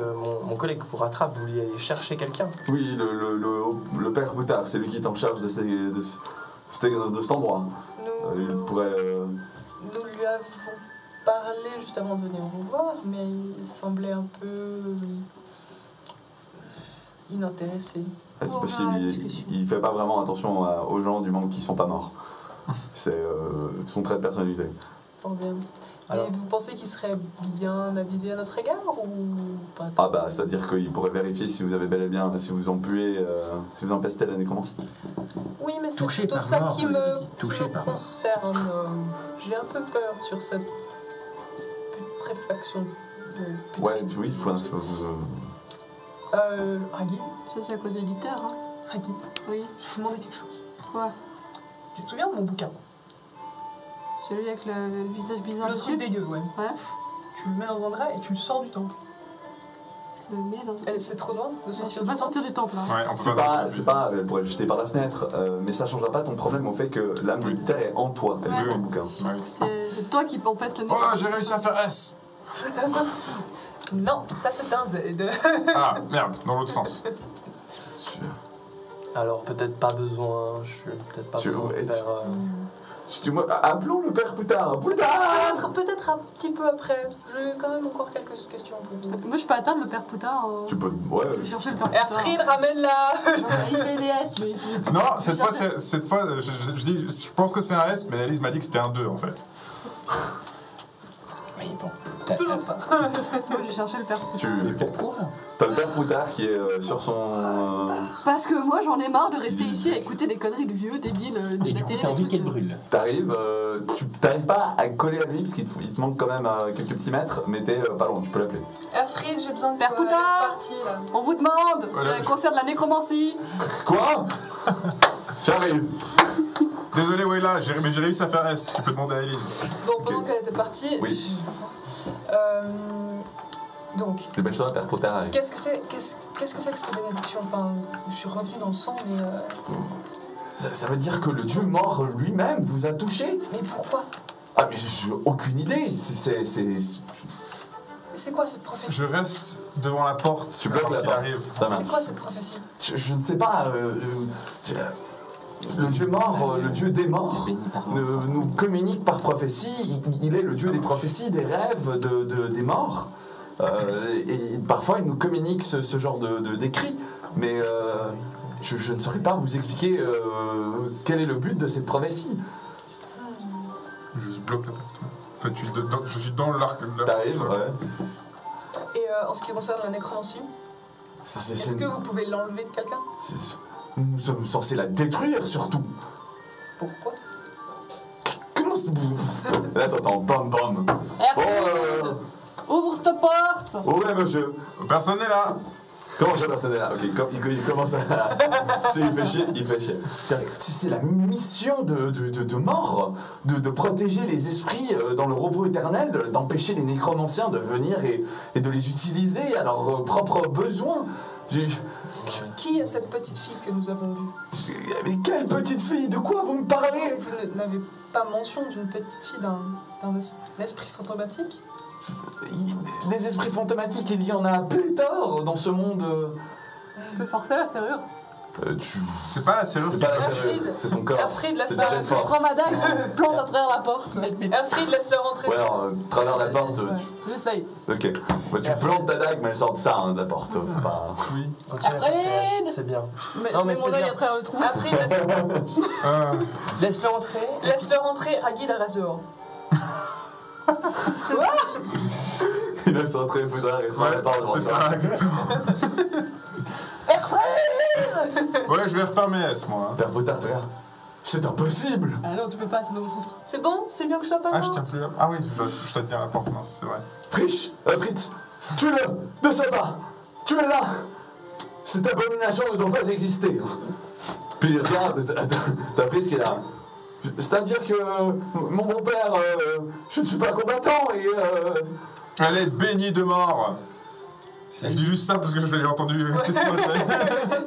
mon collègue vous rattrape, vous vouliez aller chercher quelqu'un? Oui, le père Boutard, c'est lui qui est en charge de cet endroit. Il pourrait. Nous lui avons parlé juste avant de venir vous voir, mais il semblait un peu inintéressé. C'est possible, il fait pas vraiment attention aux gens du monde qui sont pas morts. C'est son trait de personnalité. Fort bien. Alors- Et vous pensez qu'il serait bien avisé à notre égard ou pas? Ah bah, c'est-à-dire qu'il pourrait vérifier si vous avez bel et bien, si vous empuez, si vous empestez la nécromancie. Oui, mais c'est Touché plutôt par ça mort, qui vous avez me, dit. qui Touché me par mort. concerne. J'ai un peu peur sur cette putréfaction. Ouais, oui, Ragui, Ça, c'est à cause de l'éditeur, hein. Ragui, Oui. je te demandais quelque chose. Quoi? Tu te souviens de mon bouquin? Celui avec le visage bizarre Le truc dessus? dégueu, ouais. Ouais. Tu le mets dans un drap et tu le sors du temple. Le mets dans un... C'est trop loin de Tu sortir peux du pas temple. sortir du temple, hein. Ouais, on peut c'est pas, elle pourrait le jeter par la fenêtre, mais ça changera pas ton problème au fait que l'âme de l'éditeur est en toi, elle Ouais. veut un bouquin. Ouais. C'est toi qui empêche le Oh, j'ai réussi à faire S. Non, ça c'est un Z. Ah, merde, dans l'autre sens. Alors peut-être pas besoin, je suis peut-être pas besoin de faire... Appelons le père Poutard. Poutard. Peut-être un petit peu après. J'ai quand même encore quelques questions pour vous. Moi, je peux atteindre le père Poutard. Tu peux. Ouais. Je vais chercher le père Poutard. Erfried, ramène-la. Il fait des S, lui. Non, cette fois, je pense que c'est un S, mais Alice m'a dit que c'était un 2 en fait. Mais bon. Toujours pas. Moi, j'ai cherché le père Poutard. Mais pourquoi? T'as le père Poutard qui est sur son. Parce que moi, j'en ai marre de rester ici à écouter des conneries de vieux débiles. De Et la du coup, télé, t'as des envie trucs, qu'elle brûle. T'arrives, tu t'arrives pas à coller à lui parce qu'il te manque quand même quelques petits mètres, mais t'es pas loin, tu peux l'appeler. Erfried, j'ai besoin de Père toi. Poutard. Elle est partie, là. On vous demande, Voilà, c'est un concert de la nécromancie. Quoi? J'arrive. Désolé, Wayla, mais j'ai réussi à faire S. Tu peux demander à Elise. Bon, pendant qu'elle était partie... Oui. Donc, Dépêche-toi, père Poutard arrive. qu'est-ce que c'est que cette bénédiction? Enfin, je suis revenue dans le sang, mais... Ça veut dire que le dieu mort lui-même vous a touché? Mais pourquoi? Ah, mais j'ai aucune idée. C'est quoi cette prophétie? Je reste devant la porte. Tu bloques la qu'il porte. arrive. Ça marche. C'est quoi cette prophétie? Je ne sais pas. Le dieu mort, le dieu des morts, Béni par nous communique par prophétie. Il est le dieu des prophéties, des rêves, des morts. Et parfois, il nous communique ce genre d'écrit. Mais je ne saurais pas vous expliquer quel est le but de cette prophétie. Je bloque la porte. En fait, je suis dans l'arc. T'arrives, ouais. Et en ce qui concerne la nécromancie, est-ce que vous pouvez l'enlever de quelqu'un? Nous sommes censés la détruire, surtout. Pourquoi? Comment c'est... Là, t'entends bam bam. Erfried, ouvre cette porte. Oh ouais, monsieur. Personne n'est là. Comment ça, personne n'est là? Ok, il commence à... Si, il fait chier. Si c'est la mission de mort, de protéger les esprits dans le repos éternel, d'empêcher les nécromanciens de venir et de les utiliser à leurs propres besoins. Qui est cette petite fille que nous avons vue? Mais quelle petite fille? De quoi vous me parlez? Vous n'avez pas mention d'une petite fille, d'un esprit fantomatique? Des esprits fantomatiques, il y en a pléthore dans ce monde. Je peux forcer la serrure. C'est pas la serrure. C'est pas la Erfried. serrure, c'est son corps. Erfried, C'est laisse-le déjà une Je force. prends ma dague, je plante à travers la porte. Erfried, laisse-le rentrer. Ouais, alors, travers la porte. Ouais, j'essaye. Ok. Bah, tu plantes ta dague, mais elle sort de ça, de la porte. Faut pas... Oui. Continue à faire tes Erfried. S, c'est bien. Mais, Non, mais mon c'est œil bien. à travers le trou. Erfried, Laisse-le entrer. laisse-le rentrer. Ragid, elle reste dehors. Il laisse rentrer le poudre et referme la porte. C'est ça, exactement. Ouais, je vais refaire mes S, moi. hein. Père Potard, te regarde. C'est impossible. Ah non, tu peux pas, sinon je rentre. C'est bon? C'est bien que je sois pas Ah, je morte? tiens plus là. Ah oui, je dois te tenir la porte, mince, c'est vrai. Frisch, Fritz, tue-le. Ne sois pas. Tuez-la. Cette abomination ne doit pas exister. Puis regarde, t'as pris ce qu'il a. C'est-à-dire que mon beau-père, je ne suis pas combattant et... Elle est bénie de mort. Je dis juste ça parce que je l'ai entendu cette fois. tu sais.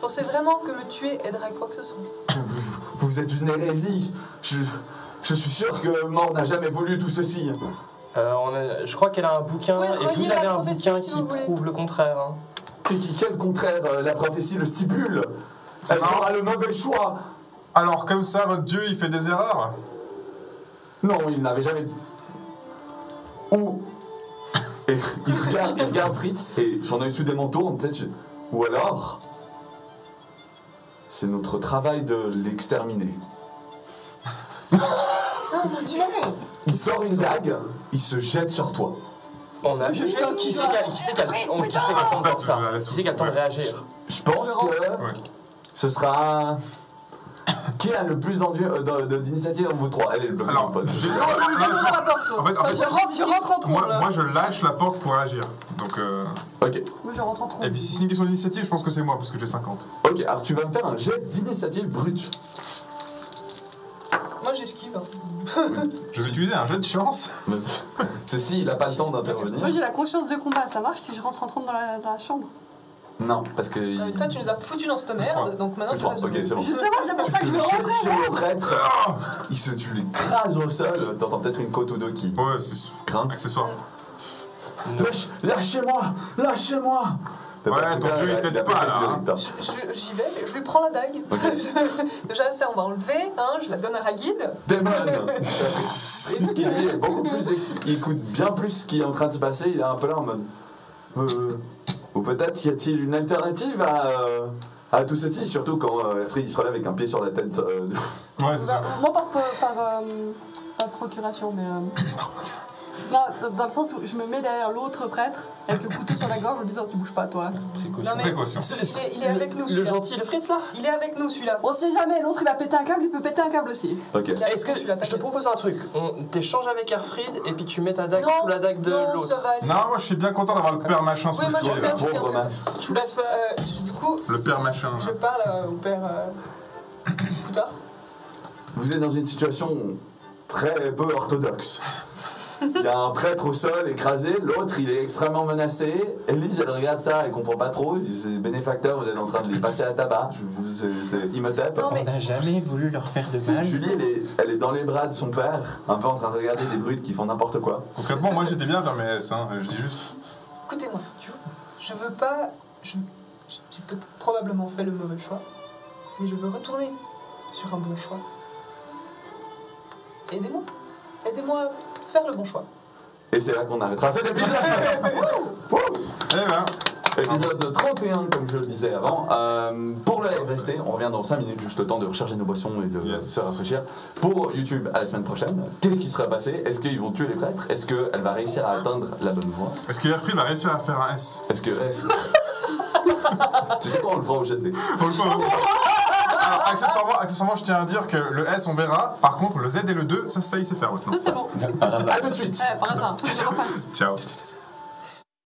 Pensez vraiment que me tuer aiderait quoi que ce soit? Vous êtes une hérésie. Je suis sûr que Mort n'a jamais voulu tout ceci. Je crois qu'elle a un bouquin, Oui, et vous relisez avez la un prophétie, bouquin si qui vous voulez. prouve le contraire. Hein. Quel contraire, la prophétie le stipule. Elle marrant. fera le mauvais choix. Alors, comme ça, votre dieu, il fait des erreurs? Non, il n'avait jamais... Ou... Et il regarde Fritz et son œil soudainement tourne, tu sais, ou alors... C'est notre travail de l'exterminer. Oh mon dieu! Il sort une dague, il se jette sur toi. On a... Je Qui jette c'est ça. qui c'est qui a le temps de ça? Qui c'est qui a le temps de réagir? Je pense que Ouais. ce sera... Qui a le plus d'initiative dans vous trois? Elle est le bloc Alors, de pote. j'ai- Non, non, non, ouvre la porte. En fait, Je rentre en trompe, là. moi, je lâche la porte pour agir. Donc, Ok, Moi, je rentre en trompe. et puis si c'est une question d'initiative, je pense que c'est moi parce que j'ai 50. ok, alors tu vas me faire un jet d'initiative brute. Moi j'esquive. Je vais utiliser un jeu de chance. Vas-y. Ceci, il n'a pas le temps d'intervenir. Moi, j'ai la conscience de combat. Ça marche si je rentre en trompe dans la chambre? Non, parce que... Toi tu nous as foutu dans cette merde, donc maintenant tu restes Ok, c'est bon. Justement, c'est pour ça que je veux Tu rentrer. jettes sur le prêtre, tu l'écrases au sol, t'entends peut-être une côte ou deux qui Ouais, c'est grince. accessoire. Lâchez-moi! Lâchez-moi! T'as Ouais, pas ton écouté, dieu, il a t'aide pas pas, fait là, le hein. résultat. J'y vais, je lui prends la dague. Déjà, ça, on va enlever, hein, je la donne à Ragid. Damon Prince qui lui est beaucoup plus. Il écoute bien plus ce qui est en train de se passer, il est un peu là en mode. Ou peut-être y a-t-il une alternative à tout ceci, surtout quand Fred il se relève avec un pied sur la tête. Ouais, c'est ça. Moi, par procuration, mais. Non, dans le sens où je me mets derrière l'autre prêtre, avec le couteau sur la gorge, en disant tu bouges pas, toi. Non, mais Précaution. il est avec nous, Le celui-là. gentil, le Fritz là. Il est avec nous, celui-là. On sait jamais, l'autre il a pété un câble, il peut péter un câble aussi. Ok. Est-ce que je te propose un truc? On t'échange avec Erfried et puis tu mets ta dague Non, sous la dague de non, ça l'autre. va aller. Non, moi je suis bien content d'avoir le père machin sous Oui, le moi pied, j'aime là. bien, je Pauvre bien. man. Je vous laisse. Du coup, Le père machin. je là. parle au père Poutard. Vous êtes dans une situation très peu orthodoxe. Il y a un prêtre au sol écrasé, l'autre il est extrêmement menacé. Elise elle regarde ça, elle comprend pas trop. C'est bénéfacteur, vous êtes en train de les passer à tabac. C'est Imhotep. Non, mais- On n'a jamais voulu leur faire de mal. Julie elle est dans les bras de son père, un peu en train de regarder des brutes qui font n'importe quoi. Concrètement, moi j'étais bien vers mes S, hein. Je dis juste. Écoutez-moi, je veux pas. J'ai probablement fait le mauvais choix, mais je veux retourner sur un bon choix. Aidez-moi. Aidez-moi à faire le bon choix. Et c'est là qu'on arrêtera cet épisode. Eh ben, Épisode 31, comme je le disais avant. Pour le live resté, on revient dans 5 minutes, juste le temps de recharger nos boissons et de Yes. se rafraîchir. Pour YouTube, à la semaine prochaine, qu'est-ce qui sera passé? Est-ce qu'ils vont tuer les prêtres? Est-ce qu'elle va réussir à atteindre la bonne voie? est-ce que Herfried va réussir à faire un S? Est-ce que... Tu sais quoi, on le fera au jet de dés. On le fera. Alors, accessoirement, je tiens à dire que le S on verra. Par contre, le Z et le 2, ça il sait faire maintenant. Ça c'est bon. Par hasard. A tout de suite. Par hasard, faut que je le refasse. Ciao.